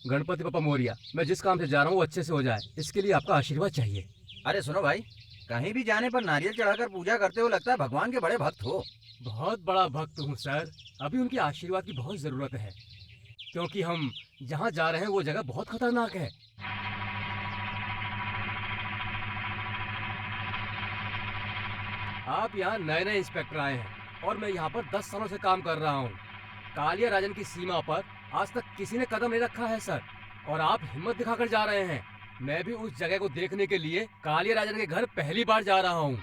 गणपति बप्पा मोरिया। मैं जिस काम से जा रहा हूँ वो अच्छे से हो जाए, इसके लिए आपका आशीर्वाद चाहिए। अरे सुनो भाई, कहीं भी जाने पर नारियल चढ़ाकर पूजा करते हो, लगता है भगवान के बड़े भक्त हो। बहुत बड़ा भक्त हूँ सर। अभी उनके आशीर्वाद की बहुत ज़रूरत है, क्योंकि हम जहाँ जा रहे हैं वो जगह बहुत खतरनाक है। आप यहाँ नए नए इंस्पेक्टर आए हैं और मैं यहाँ पर 10 सालों से काम कर रहा हूँ। कालिया राजन की सीमा पर आज तक किसी ने कदम नहीं रखा है सर, और आप हिम्मत दिखाकर जा रहे हैं। मैं भी उस जगह को देखने के लिए कालिया राजन के घर पहली बार जा रहा हूँ।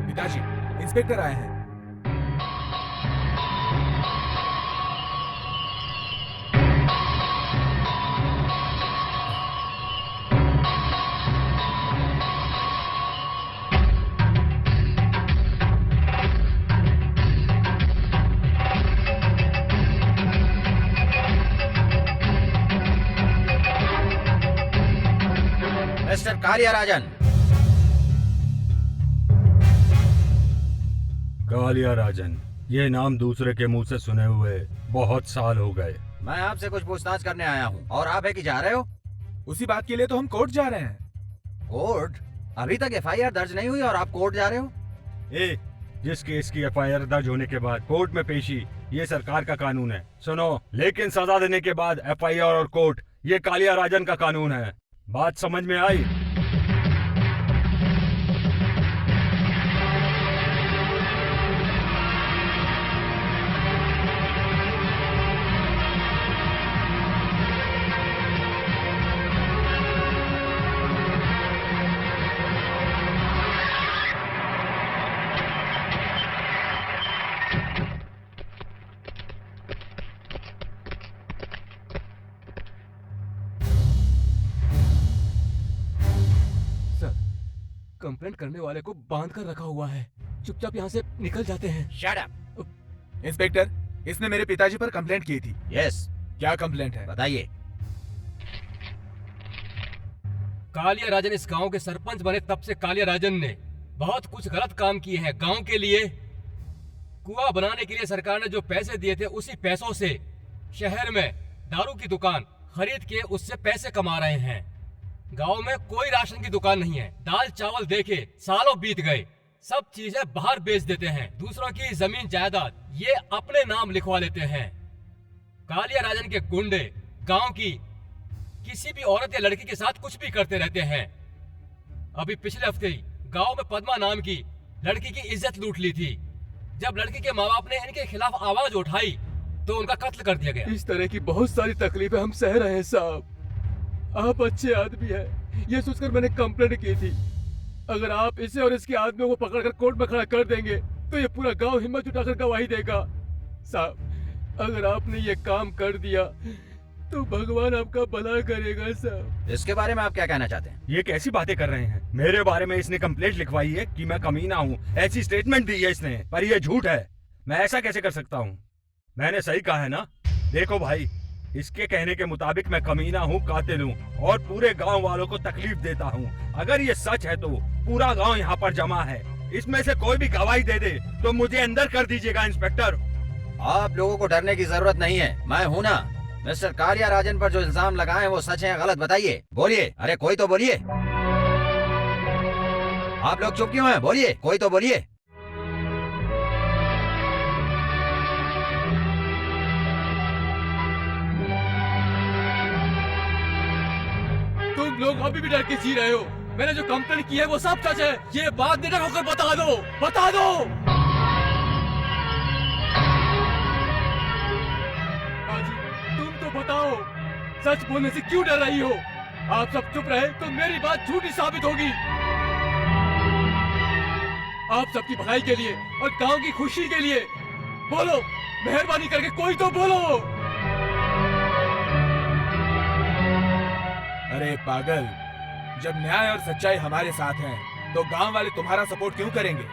पिताजी, इंस्पेक्टर आए हैं। मिस्टर कालिया राजन। कालिया राजन, ये नाम दूसरे के मुंह से सुने हुए बहुत साल हो गए। मैं आपसे कुछ पूछताछ करने आया हूँ। और आप है कि जा रहे हो? उसी बात के लिए तो हम कोर्ट जा रहे हैं। कोर्ट? अभी तक एफआईआर दर्ज नहीं हुई और आप कोर्ट जा रहे हो? जिस केस की एफआईआर दर्ज होने के बाद कोर्ट में पेशी, ये सरकार का कानून है। सुनो, लेकिन सजा देने के बाद एफआईआर और कोर्ट, ये कालिया राजन का कानून है। बात समझ में आई? कंप्लेंट करने वाले को बांध कर रखा हुआ है। चुपचाप यहाँ से निकल जाते हैं। Shut up. इंस्पेक्टर, इसने मेरे पिताजी पर कंप्लेंट की थी। यस, क्या कंप्लेंट है? बताइए। कालिया राजन इस गांव के सरपंच बने तब से कालिया राजन ने बहुत कुछ गलत काम किए हैं गांव के लिए। कुआं बनाने के लिए सरकार ने जो पैसे दिए थे उसी पैसों से शहर में दारू की दुकान खरीद के उससे पैसे कमा रहे हैं। गांव में कोई राशन की दुकान नहीं है। दाल चावल देके सालों बीत गए। सब चीजें बाहर बेच देते हैं। दूसरों की जमीन जायदाद ये अपने नाम लिखवा लेते हैं। कालिया राजन के गुंडे गांव की किसी भी औरत या लड़की के साथ कुछ भी करते रहते हैं। अभी पिछले हफ्ते ही गांव में पद्मा नाम की लड़की की इज्जत लूट ली थी। जब लड़की के माँ बाप ने इनके खिलाफ आवाज उठाई तो उनका कत्ल कर दिया गया। इस तरह की बहुत सारी तकलीफें हम सह रहे हैं साहब। आप अच्छे आदमी हैं, ये सोचकर मैंने कंप्लेंट की थी। अगर आप इसे और इसके आदमियों को पकड़कर कोर्ट में खड़ा कर देंगे तो ये पूरा गांव हिम्मत जुटाकर गवाही देगा। साहब, अगर आपने ये काम कर दिया तो भगवान आपका भला करेगा साहब। इसके बारे में आप क्या कहना चाहते हैं? ये कैसी बातें कर रहे हैं? मेरे बारे में इसने कंप्लेंट लिखवाई है कि मैं कमीना हूँ, ऐसी स्टेटमेंट दी है इसने, पर ये झूठ है। मैं ऐसा कैसे कर सकता हूँ? मैंने सही कहा है ना? देखो भाई, इसके कहने के मुताबिक मैं कमीना हूँ, कातिल हूँ और पूरे गांव वालों को तकलीफ देता हूँ। अगर ये सच है तो पूरा गांव यहाँ पर जमा है। इसमें से कोई भी गवाही दे दे तो मुझे अंदर कर दीजिएगा इंस्पेक्टर। आप लोगों को डरने की जरूरत नहीं है, मैं हूँ ना। मिस्टर कालिया राजन पर जो इल्जाम लगाए वो सच है या गलत, बताइए। बोलिए, अरे कोई तो बोलिए। आप लोग चुप क्यों हैं? बोलिए, कोई तो बोलिए। तुम लोग अभी भी डर के जी रहे हो। मैंने जो कंप्लेंट की है वो सब सच है। ये बात निडर होकर बता दो, बता दो। बाजी, तुम तो बताओ, सच बोलने से क्यों डर रही हो? आप सब चुप रहे तो मेरी बात झूठी साबित होगी। आप सबकी भलाई के लिए और गांव की खुशी के लिए बोलो, मेहरबानी करके कोई तो बोलो। अरे पागल, जब न्याय और सच्चाई हमारे साथ है तो गांव वाले तुम्हारा सपोर्ट क्यों करेंगे?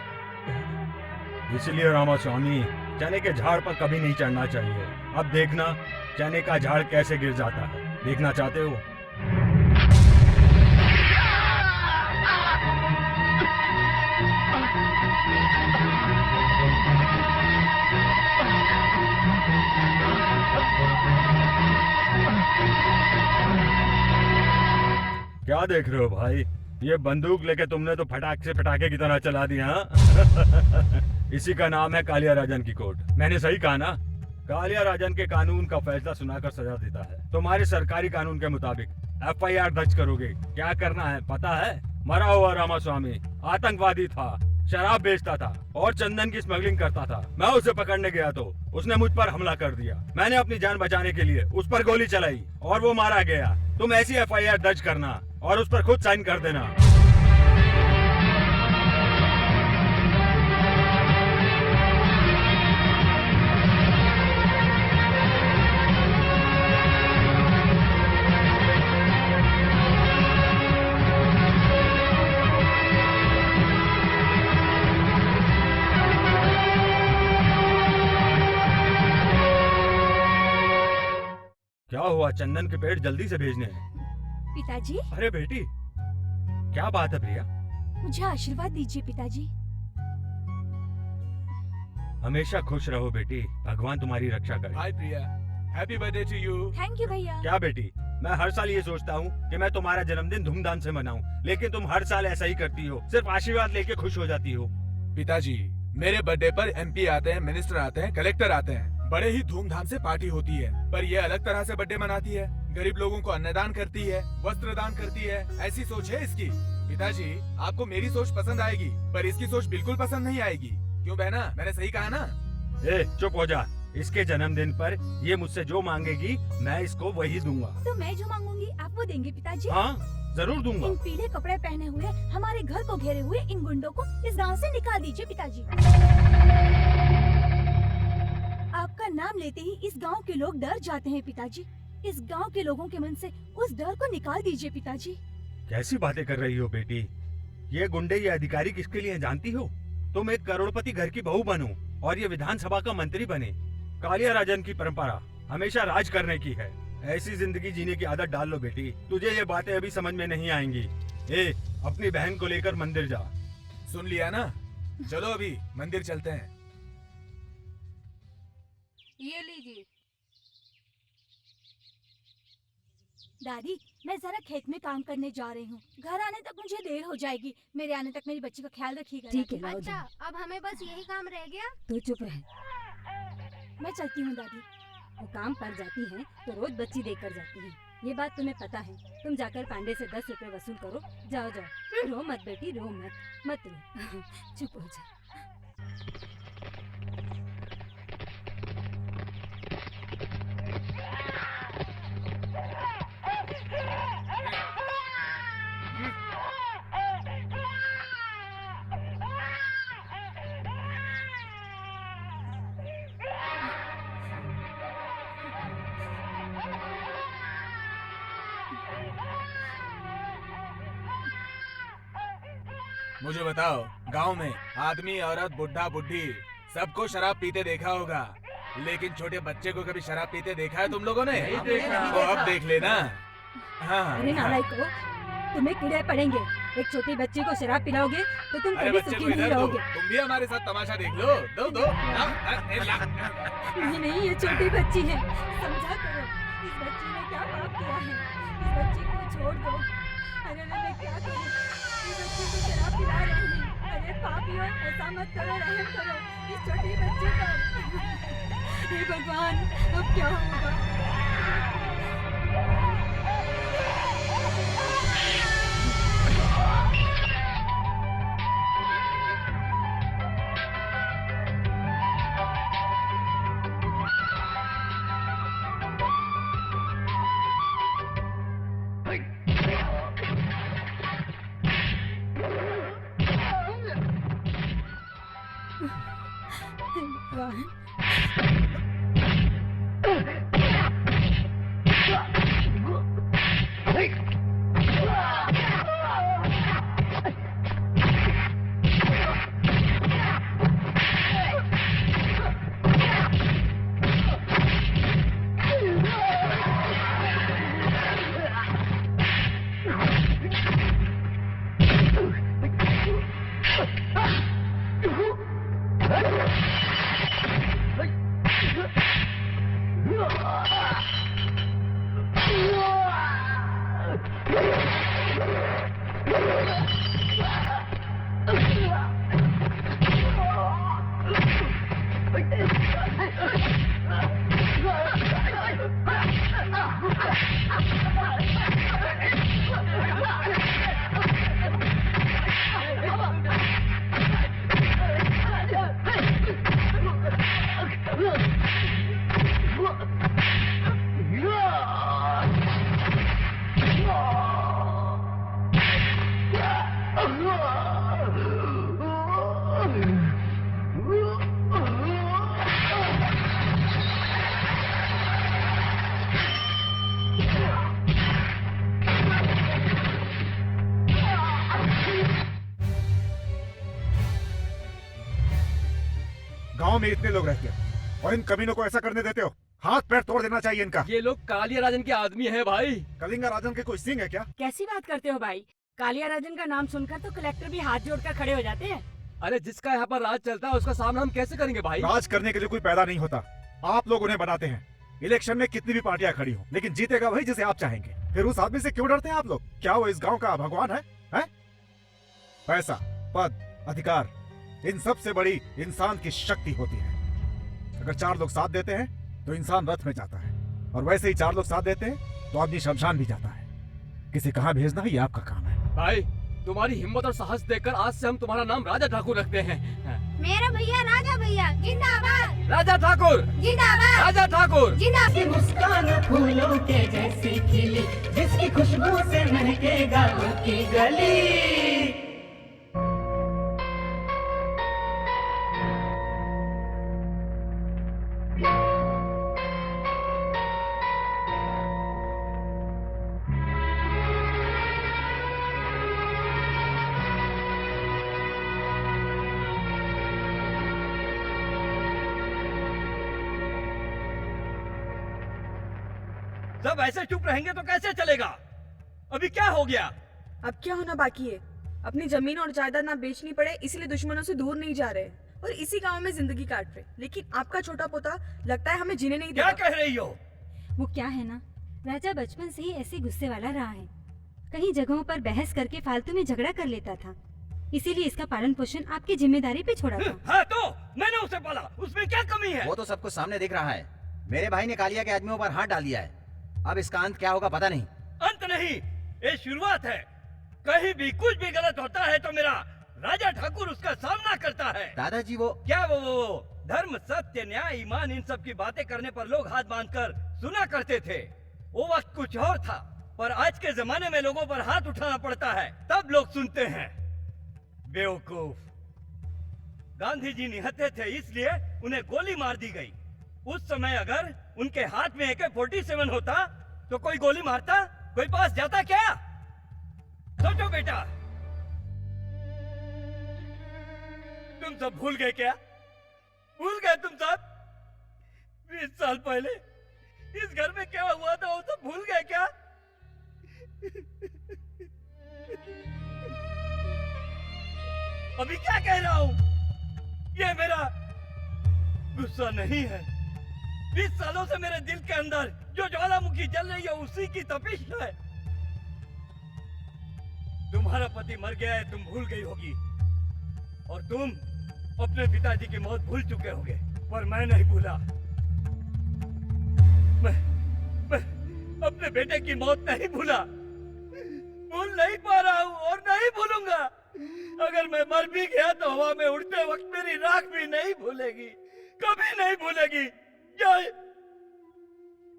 इसलिए रामास्वामी, चने के झाड़ पर कभी नहीं चढ़ना चाहिए। अब देखना चने का झाड़ कैसे गिर जाता है। देखना चाहते हो? क्या देख रहे हो भाई? ये बंदूक लेके तुमने तो फटाक से पटाखे की तरह चला दिया। हाँ? इसी का नाम है कालिया राजन की कोर्ट। मैंने सही कहा ना? कालिया राजन के कानून का फैसला सुनाकर सजा देता है। तुम्हारे सरकारी कानून के मुताबिक FIR दर्ज करोगे। क्या करना है पता है? मरा हुआ रामास्वामी आतंकवादी था, शराब बेचता था और चंदन की स्मगलिंग करता था। मैं उसे पकड़ने गया तो उसने मुझ पर हमला कर दिया। मैंने अपनी जान बचाने के लिए उस पर गोली चलाई और वो मारा गया। तुम ऐसी FIR दर्ज करना और उस पर खुद साइन कर देना। क्या हुआ? चंदन के पेड़ जल्दी से भेजने हैं। पिताजी, अरे बेटी, क्या बात है प्रिया? मुझे आशीर्वाद दीजिए पिताजी। हमेशा खुश रहो बेटी, भगवान तुम्हारी रक्षा करे। Hi Priya, happy birthday to you. Thank you भैया। क्या बेटी, मैं हर साल ये सोचता हूँ कि मैं तुम्हारा जन्मदिन धूमधाम से मनाऊं, लेकिन तुम हर साल ऐसा ही करती हो, सिर्फ आशीर्वाद लेके खुश हो जाती हो। पिताजी, मेरे बर्थडे पर MP आते हैं, मिनिस्टर आते हैं, कलेक्टर आते हैं, बड़े ही धूमधाम से पार्टी होती है। पर ये अलग तरह से बर्थडे मनाती है, गरीब लोगों को अन्नदान करती है, वस्त्र दान करती है। ऐसी सोच है इसकी। पिताजी, आपको मेरी सोच पसंद आएगी पर इसकी सोच बिल्कुल पसंद नहीं आएगी। क्यों बहना, मैंने सही कहा ना? ए, चुप हो जा। इसके जन्मदिन पर ये मुझसे जो मांगेगी मैं इसको वही दूंगा। तो मैं जो मांगूंगी आप वो देंगे पिताजी? हाँ, जरूर दूंगा। इन पीले कपड़े पहने हुए हमारे घर को घेरे हुए इन गुंडों को इस गांव से निकाल दीजिए पिताजी। आपका नाम लेते ही इस गांव के लोग डर जाते हैं पिताजी। इस गांव के लोगों के मन से उस डर को निकाल दीजिए पिताजी। कैसी बातें कर रही हो बेटी? ये गुंडे, ये अधिकारी किसके लिए हैं जानती हो? तुम एक करोड़पति घर की बहू बनो और ये विधानसभा का मंत्री बने। कालिया राजन की परंपरा हमेशा राज करने की है। ऐसी जिंदगी जीने की आदत डाल लो बेटी। तुझे ये बातें अभी समझ में नहीं आएंगी। ए, अपनी बहन को लेकर मंदिर जा। सुन लिया ना? चलो अभी मंदिर चलते हैं। ये लीजिए। दादी, मैं जरा खेत में काम करने जा रही हूँ। घर आने तक मुझे देर हो जाएगी। मेरे आने तक मेरी बच्ची का ख्याल रखिएगा। ठीक है, दादी। अच्छा अब हमें बस यही काम रह गया। तू चुप रह। मैं चलती हूँ दादी। वो काम पर जाती हैं तो रोज बच्ची देकर जाती हैं। ये बात तुम्हें पता है। तुम जाकर पांडे से 10 रुपए वसूल करो। जाओ जाओ, रो मत बेटी, रो मत रो। चुप हो जा। मुझे बताओ, गांव में आदमी, औरत, बुढ़ा, बुढ़ी सबको शराब पीते देखा होगा, लेकिन छोटे बच्चे को कभी शराब पीते देखा है तुम लोगों ने? नहीं देखा। तो अब देख लेना। हाँ अरे नालायको, तुम्हें कीड़े पड़ेंगे। एक छोटी बच्ची को शराब पिलाओगे तो तुम अरे कभी बच्चे सुखी को नहीं इधर दो, रहोगे। तुम भी हमारे साथ तमाशा देख लो। दो दो ये नहीं, ये छोटी बच्ची है। समझा करो, इस बच्ची ने क्या पाप किया है। इस बच्ची को छोड़ दो। अरे मैं क्या करूं? इस बच्ची को शराब पिला रही है। अरे पापियों, ऐसा मत करो, रहम करो इस छोटी बच्ची पर। हे भगवान, अब क्या होगा? गांव में इतने लोग रहते हैं और इन कमीनों को ऐसा करने देते हो? हाथ पैर तोड़ देना चाहिए इनका। ये लोग कालिया राजन के आदमी है भाई। कलिंगा राजन के कोई सिंह है क्या? कैसी बात करते हो भाई? कालिया राजन का नाम सुनकर तो कलेक्टर भी हाथ जोड़कर खड़े हो जाते हैं। अरे जिसका यहाँ पर राज चलता है उसका सामना हम कैसे करेंगे भाई? राज करने के लिए कोई पैदा नहीं होता, आप लोग उन्हें बनाते हैं। इलेक्शन में कितनी भी पार्टियां खड़ी हो, लेकिन जीतेगा वही जिसे आप चाहेंगे। फिर उस आदमी से क्यों डरते हैं आप लोग? क्या वो इस गांव का भगवान है? पैसा, पद, अधिकार, इन सब से बड़ी इंसान की शक्ति होती है। अगर 4 लोग साथ देते हैं तो इंसान रथ में जाता है, और वैसे ही 4 लोग साथ देते हैं तो आदमी शमशान भी जाता है। किसे कहाँ भेजना ये आपका काम है। भाई तुम्हारी हिम्मत और साहस देखकर आज से हम तुम्हारा नाम राजा ठाकुर रखते हैं। मेरा भैया राजा भैया जिंदाबाद। राजा ठाकुर जिंदाबाद। राजा ठाकुर। जिंदाबाद। मुस्कान फूलों के जैसी खिली, जिसकी खुशबू से महके गाँव की गली। सब ऐसे चुप रहेंगे तो कैसे चलेगा? अभी क्या हो गया? अब क्या होना बाकी है? अपनी जमीन और जायदाद ना बेचनी पड़े इसलिए दुश्मनों से दूर नहीं जा रहे और इसी गांव में जिंदगी काट रहे। लेकिन आपका छोटा पोता लगता है हमें जीने नहीं क्या देगा। कह रही हो? वो क्या है ना, राजा बचपन से ही ऐसे गुस्से वाला रहा है। कई जगहों पर बहस करके फालतू में झगड़ा कर लेता था, इसीलिए इसका पालन पोषण आपकी जिम्मेदारी पे छोड़ा था। हाँ तो मैंने उसे पाला, उसमें क्या कमी है? वो तो सब कुछ सामने दिख रहा है। मेरे भाई ने कालिया के आदमियों पर हाथ डाल दिया है। अब इसका अंत क्या होगा पता नहीं। अंत नहीं, ये शुरुआत है। कहीं भी कुछ भी गलत होता है तो मेरा राजा ठाकुर उसका सामना करता है। दादाजी वो क्या वो धर्म, सत्य, न्याय, ईमान, इन सब की बातें करने पर लोग हाथ बांधकर सुना करते थे। वो वक्त कुछ और था, पर आज के जमाने में लोगों पर हाथ उठाना पड़ता है तब लोग सुनते हैं। बेवकूफ। गांधी जी निहत्थे थे इसलिए उन्हें गोली मार दी गई। उस समय अगर उनके हाथ में AK-47 होता तो कोई गोली मारता? कोई पास जाता क्या? सोचो बेटा, तुम सब भूल गए क्या? भूल गए तुम सब? 20 साल पहले इस घर में क्या हुआ था वो सब भूल गए क्या? अभी क्या कह रहा हूं? ये मेरा गुस्सा नहीं है। 20 सालों से मेरे दिल के अंदर जो ज्वालामुखी जल रही है उसी की तपिश है। तुम्हारा पति मर गया है, तुम भूल गई होगी, और तुम अपने पिताजी की मौत भूल चुके होगे, पर मैं नहीं भूला। मैं अपने बेटे की मौत नहीं भूला, भूल नहीं पा रहा हूँ और नहीं भूलूंगा। अगर मैं मर भी गया तो हवा में उड़ते वक्त मेरी राख भी नहीं भूलेगी, कभी नहीं भूलेगी। जा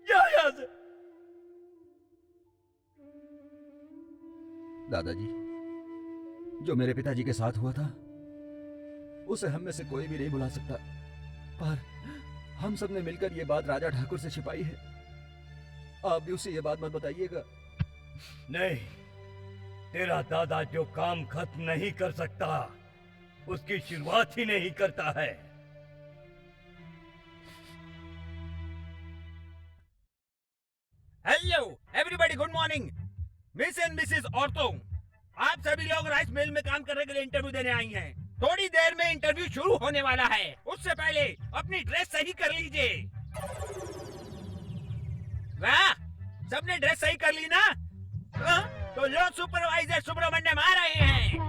यहाँ से। दादाजी, जो मेरे पिताजी के साथ हुआ था उसे हम में से कोई भी नहीं भुला सकता, पर हम सब ने मिलकर ये बात राजा ठाकुर से छिपाई है। आप भी उसे ये बात मत बताइएगा। नहीं, तेरा दादा जो काम खत्म नहीं कर सकता उसकी शुरुआत ही नहीं करता है। Hello everybody, good morning. Miss and Mrs औरतों, आप सभी लोग राइस मिल में काम करने के लिए इंटरव्यू देने आई हैं। थोड़ी देर में इंटरव्यू शुरू होने वाला है, उससे पहले अपनी ड्रेस सही कर लीजिए। वाह, सबने ड्रेस सही कर ली ना? तो लो, सुपरवाइजर सुब्रमण्यम आ रहे हैं।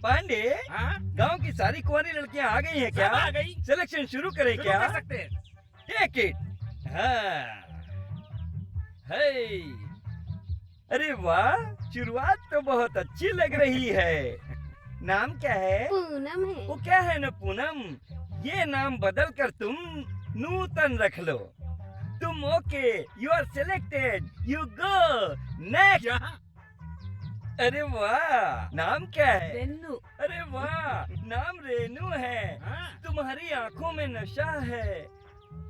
पांडे, गांव की सारी कुंवारी लड़कियां आ गई हैं क्या? आ गई। सिलेक्शन शुरू करें क्या? कर सकते हैं। Take it. हाँ, हे, अरे वाह, शुरुआत तो बहुत अच्छी लग रही है। नाम क्या है? पूनम है। वो क्या है ना पूनम, ये नाम बदल कर तुम नूतन रख लो। तुम okay, you are selected, you go next. अरे वाह, नाम क्या है? रेनू। अरे वाह, नाम रेनू है। तुम्हारी आंखों में नशा है।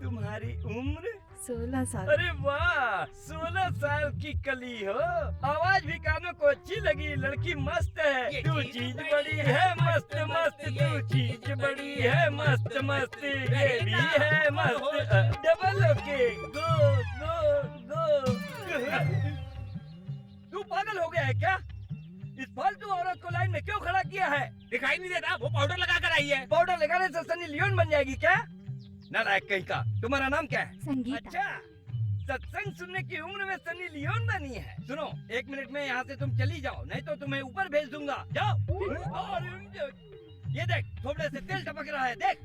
तुम्हारी उम्र 16 साल। अरे वाह, 16 साल की कली हो। आवाज भी कानों को अच्छी लगी। लड़की मस्त है। तू चीज बड़ी है मस्त मस्त, तू चीज बड़ी है मस्त मस्त, ये भी है मस्त। डबल ओके, गो गो गो। तू पागल हो गया है क्या? इस फालतू औरत को लाइन में क्यों खड़ा किया है? दिखाई नहीं देता? वो पाउडर लगा कर आई है। पाउडर लगाने से सनी लियोन बन जाएगी क्या? नालायक कहीं का। तुम्हारा नाम क्या है? संगीता। अच्छा, सत्संग सुनने की उम्र में सनी लियोन बनी है। सुनो, 1 मिनट में यहाँ से तुम चली जाओ, नहीं तो तुम्हें ऊपर भेज दूंगा। जाओ। और ये देख, थोड़े से तेल टपक रहा है, देख।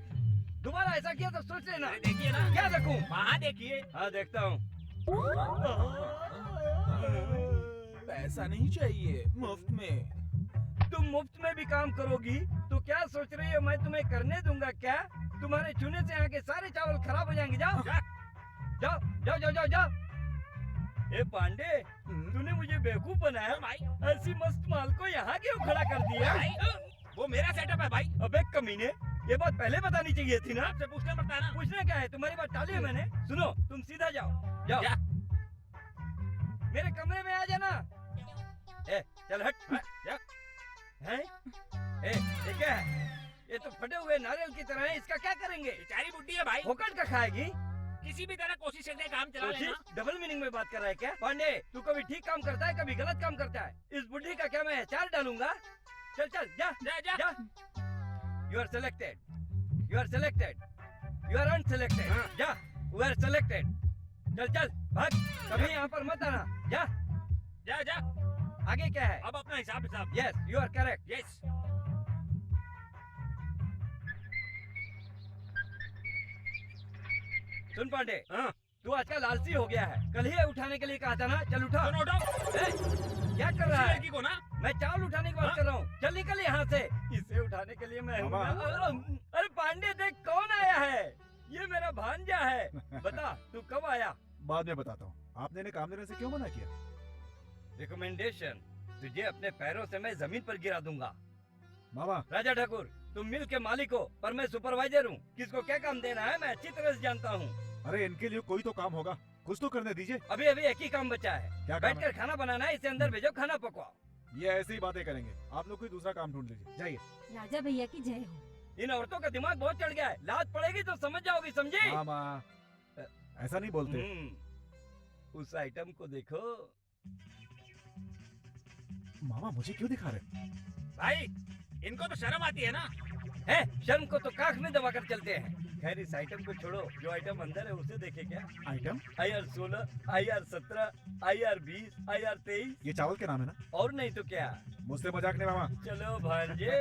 दोबारा ऐसा किया तो सोच लेना। देखिए ना। क्या देखूं? वहाँ देखिए। हाँ, देखता हूँ। पैसा नहीं चाहिए, मुफ्त में। तुम मुफ्त में भी काम करोगी तो क्या सोच रही हो मैं तुम्हें करने दूंगा क्या? तुम्हारे चूने से यहाँ के सारे चावल खराब हो जाएंगे। जाओ जाओ जाओ जाओ जाओ जाओ। ए पांडे, तूने मुझे बेवकूफ बनाया भाई। ऐसी मस्त माल को यहाँ क्यों खड़ा कर दिया? वो मेरा सेटअप है भाई। अबे कमीने, ये बात पहले बतानी चाहिए थी ना। आपसे पूछना पड़ता है ना। पूछना क्या है? तुम्हारी बात टाली है मैंने। सुनो, तुम सीधा जाओ। जाओ। मेरे कमरे में आ जाना। ए चल हट, जा। हैं? ए ये क्या है? ये तो फटे हुए नारियल की तरह है, इसका क्या करेंगे? बेचारी बुड्ढी है भाई, फोकट का खाएगी। किसी भी तरह कोशिश करके काम चला लेना। डबल मीनिंग में बात कर रहा है क्या? पांडे तू कभी ठीक काम करता है, कभी गलत काम करता है। इस बुढ़ी का क्या मैं अचार डालूंगा? चल चल जा जा जा, जा। You are selected, you are selected, you are unselected. जा, यू आर सेलेक्टेड। चल चल भाग, कभी यहाँ पर मत आना। जा जा जा। आगे क्या है? अब अपना हिसाब हिसाब। Yes you are correct. Yes. सुन पांडे, तू आजकल आलसी हो गया है। कल ही उठाने के लिए कहा था ना, चल उठा। सुनो उठाओ। क्या कर रहा है? लड़की को ना मैं चावल उठाने की बात कर रहा हूँ। चल निकल यहाँ से। इसे उठाने के लिए मैं हूँ ना। अरे पांडे देख कौन आया है। ये मेरा भांजा है। बता तू कब आया? बाद में बताता हूँ। आपने इन्हें काम देने से क्यों मना किया? रिकमेंडेशन, तुझे अपने पैरों से मैं जमीन पर गिरा दूंगा। मामा राजा ठाकुर, तुम मिल के मालिक हो, पर मैं सुपरवाइजर हूँ। किसको क्या काम देना है मैं अच्छी तरह से जानता हूँ। अरे इनके लिए कोई तो काम होगा, कुछ तो करने दीजिए। अभी अभी एक ही काम बचा है। क्या काम है? बैठकर खाना बनाना है। इसे अंदर भेजो, खाना पकवाओ। ये ऐसे ही बातें करेंगे। आप लोग कोई दूसरा काम ढूंढ लीजिए, जाइए। राजा भैया की जय हो। इन औरतों का दिमाग बहुत चढ़ गया है। लात पड़ेगी तो समझ जाओगी, समझी? मामा ऐसा नहीं बोलते। उस आइटम को देखो। मामा मुझे क्यों दिखा रहे? भाई, इनको तो शर्म आती है ना। है, शर्म को तो काख में दबा कर चलते हैं। खैर इस आइटम को छोड़ो, जो आइटम अंदर है उसे देखे क्या? Item? IR 16, IR 17, IR 20, IR 23। ये चावल के नाम है ना? और नहीं तो क्या। मुझसे मजाक नहीं मामा। चलो भांजे।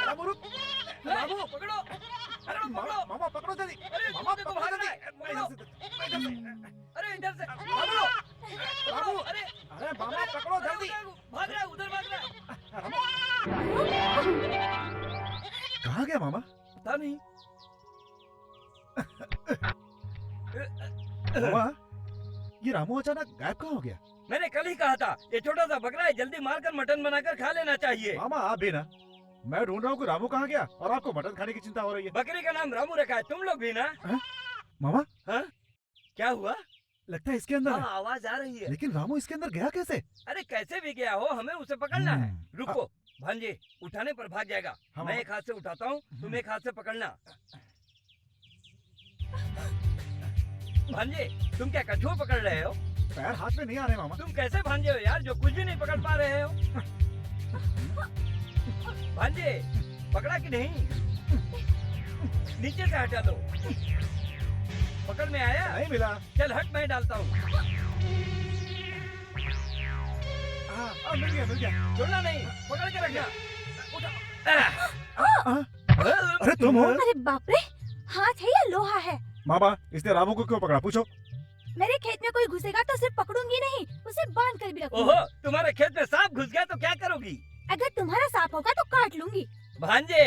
रामू रुक। रामू पकड़ो। अरे मामा मामा पकड़ो जल्दी। अरे मामा देखो, पकड़ो भाग जल्दी। रहा है। पकड़ो। अरे इधर से। रामू रामू अरे अरे मामा पकड़ो जल्दी। भाग रहा है, उधर भाग रहा है। कहाँ गया मामा? पता नहीं। मामा ये रामू अचानक गायब कहाँ हो गया? मैंने कल ही कहा था ये छोटा सा बकरा है, जल्दी मारकर मटन बनाकर खा लेना चाहिए। मामा आप भी ना। मैं ढूंढ रहा हूँ कि रामू कहाँ गया और आपको मटन खाने की चिंता हो रही है। बकरी का नाम रामू रखा है, तुम लोग भी ना? मामा क्या हुआ? लगता है इसके अंदर है। आवाज आ रही है। लेकिन रामू इसके अंदर गया कैसे? अरे कैसे भी गया हो, हमें उसे पकड़ना है। रुको भांजे, उठाने पर भाग जाएगा। हाँ, मैं एक हाथ से उठाता हूँ, तुम एक हाथ से पकड़ना। भांजे तुम क्या कछुआ पकड़ रहे हो? पैर हाथ में नहीं आ रहे मामा। तुम कैसे भांजे हो यार, जो कुछ भी नहीं पकड़ पा रहे हो? भांजे पकड़ा कि नहीं? नीचे से हटा दो। पकड़ में आया? नहीं मिला। चल हट, मैं डालता हूँ। मिल गया। छोड़ना नहीं, पकड़ के रखना। अरे तुम हो? अरे बाप रे, हाथ है या लोहा है? मामा इसने रामू को क्यों पकड़ा, पूछो। मेरे खेत में कोई घुसेगा तो सिर्फ पकड़ूंगी नहीं, उसे बांध कर भी रखूंगी। ओहो, तुम्हारे खेत में सांप घुस गया तो क्या करोगी? अगर तुम्हारा सांप होगा तो काट लूंगी। भांजे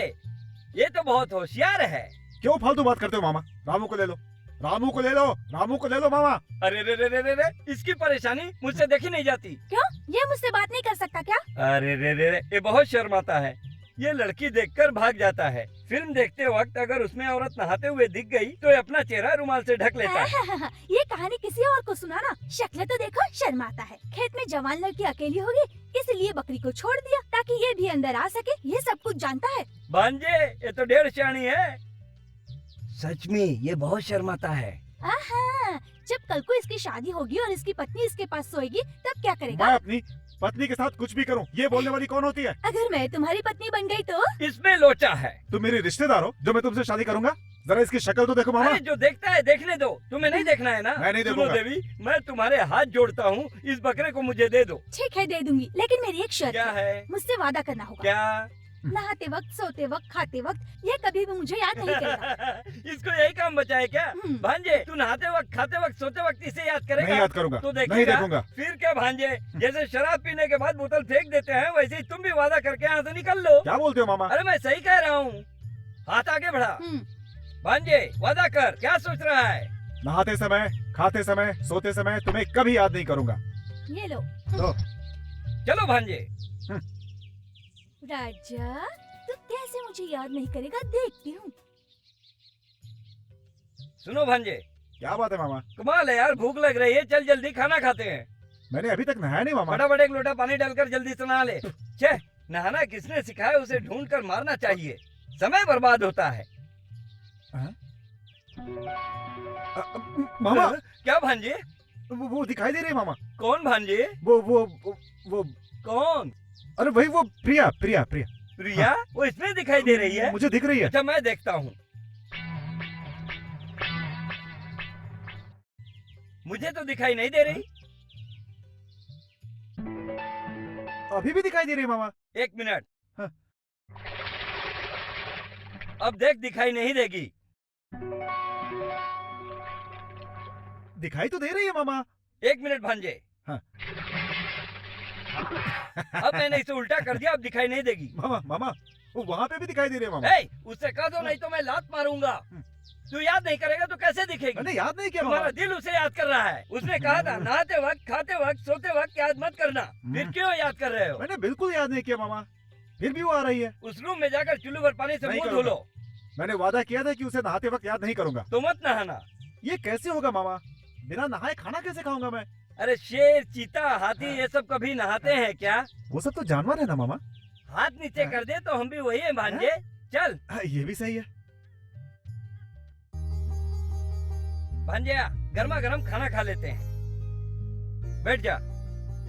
होशियार है। क्यों फालतू बात करते हो मामा? रामू को ले लो, रामू को ले लो, रामू को ले लो मामा। अरे रे रे रे रे रे, इसकी परेशानी मुझसे देखी नहीं जाती। क्यों? ये मुझसे बात नहीं कर सकता क्या? अरे रे रे रे, ये बहुत शर्माता है। ये लड़की देखकर भाग जाता है। फिल्म देखते वक्त अगर उसमें औरत नहाते हुए दिख गई तो ये अपना चेहरा रुमाल से ढक लेता है। ये कहानी किसी और को सुनाना। शक्ल तो देखो, शर्माता है। खेत में जवान लड़की अकेली होगी, इसलिए बकरी को छोड़ दिया ताकि ये भी अंदर आ सके। ये सब कुछ जानता है। भांजे, ये तो डेढ़ सियानी है। सच में ये बहुत शर्माता है। आहा, जब कल को इसकी शादी होगी और इसकी पत्नी इसके पास सोएगी तब क्या करेगा? मैं अपनी पत्नी के साथ कुछ भी करूं, ये बोलने वाली कौन होती है? अगर मैं तुम्हारी पत्नी बन गई तो? इसमें लोचा है। तुम मेरी रिश्तेदार हो जो मैं तुमसे शादी करूंगा? जरा इसकी शक्ल तो देखो मामा। अरे जो देखता है देखने दो, तुम्हें नहीं देखना है ना? मैं नहीं सुनो देखूंगा। देवी, मैं तुम्हारे हाथ जोड़ता हूँ, इस बकरे को मुझे दे दो। ठीक है, दे दूंगी, लेकिन मेरी एक शर्त क्या है? मुझसे वादा करना होगा। क्या? नहाते वक्त, सोते वक्त, खाते वक्त ये कभी भी मुझे याद नहीं करेगा। इसको यही काम बचा है क्या? भांजे, तू नहाते वक्त, खाते वक्त, सोते वक्त इसे याद करेगा? नहीं याद करूंगा, तो नहीं देखेगा। देखूंगा। फिर क्या भांजे, जैसे शराब पीने के बाद बोतल फेंक देते हैं वैसे ही तुम भी वादा करके यहाँ से निकल लो। क्या बोलते हो मामा? अरे मैं सही कह रहा हूँ। हाथ आगे बढ़ा। भांजे, वादा कर, क्या सोच रहा है? नहाते समय, खाते समय, सोते समय तुम्हें कभी याद नहीं करूंगा। ये लो। चलो भांजे। राजा, तू कैसे मुझे याद नहीं करेगा, देखती हूँ। सुनो भांजे। क्या बात है मामा? कमाल है यार, भूख लग रही है, चल जल्दी खाना खाते हैं। मैंने अभी तक नहाया नहीं मामा। फटाफट एक लोटा पानी डालकर जल्दी से नहा ले। छे, नहाना किसने सिखाया उसे ढूंढ कर मारना चाहिए, समय बर्बाद होता है। मामा, क्या भांजे? वो दिखाई दे रही है मामा। कौन भांजे? वो कौन? अरे वही वो प्रिया प्रिया प्रिया प्रिया? वो इसमें दिखाई दे रही है? मुझे दिख रही है। अच्छा, मैं देखता हूँ। मुझे तो दिखाई नहीं दे रही। अभी भी दिखाई दे रही है मामा। एक मिनट। अब देख, दिखाई नहीं देगी। दिखाई तो दे रही है मामा। एक मिनट भांजे। हाँ। अब मैंने इसे उल्टा कर दिया, अब दिखाई नहीं देगी। मामा मामा, वो वहाँ पे भी दिखाई दे रही है मामा। ए, उससे कह दो नहीं तो मैं लात मारूंगा। तू याद नहीं करेगा तो कैसे दिखेगी? मैंने याद नहीं किया। तुम्हारा दिल उसे याद कर रहा है। उसने कहा था नहाते वक्त, खाते वक्त, सोते वक्त याद मत करना। फिर क्यों याद कर रहे हो? मैंने बिल्कुल याद नहीं किया मामा, फिर भी वो आ रही है। उस रूम में जाकर चुल्लू भर पानी से मुंह धो लो। मैंने वादा किया था कि उसे नहाते वक्त याद नहीं करूंगा। तो मत नहाना। ये कैसे होगा मामा? बिना नहाए खाना कैसे खाऊंगा मैं? अरे शेर, चीता, हाथी ये सब कभी नहाते हैं क्या? वो सब तो जानवर है ना मामा। हाथ नीचे कर दे तो हम भी वही है भांजे। चल। ये भी सही है। भांजे, गर्मा गर्म खाना खा लेते हैं। बैठ जा।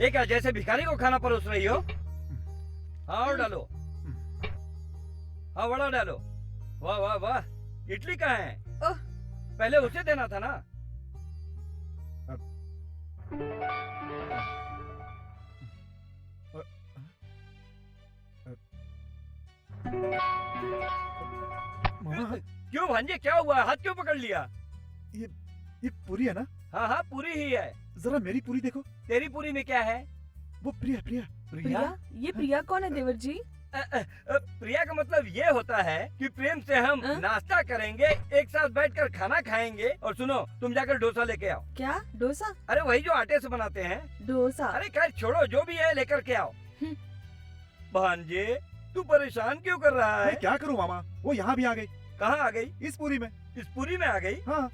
ये क्या, जैसे भिखारी को खाना परोस रही हो? हाँ, और डालो। हाँ, वड़ा डालो। वाह वाह वाह, इडली कहाँ है? पहले उसे देना था ना। क्यों भांजे, क्या हुआ? हाथ क्यों पकड़ लिया? ये पूरी है ना? हाँ हाँ, पूरी ही है। जरा मेरी पूरी देखो। तेरी पूरी में क्या है? वो प्रिया प्रिया प्रिया? ये प्रिया कौन है देवर जी? प्रिया का मतलब ये होता है कि प्रेम से हम नाश्ता करेंगे, एक साथ बैठकर खाना खाएंगे। और सुनो, तुम जाकर डोसा लेके आओ। क्या डोसा? अरे वही जो आटे से बनाते हैं। डोसा? अरे खैर छोड़ो, जो भी है लेकर के आओ। भांजे, तू परेशान क्यों कर रहा है? मैं क्या करूं मामा, वो यहाँ भी आ गई। कहाँ आ गई? इस पूरी में। इस पूरी में आ गई? हाँ।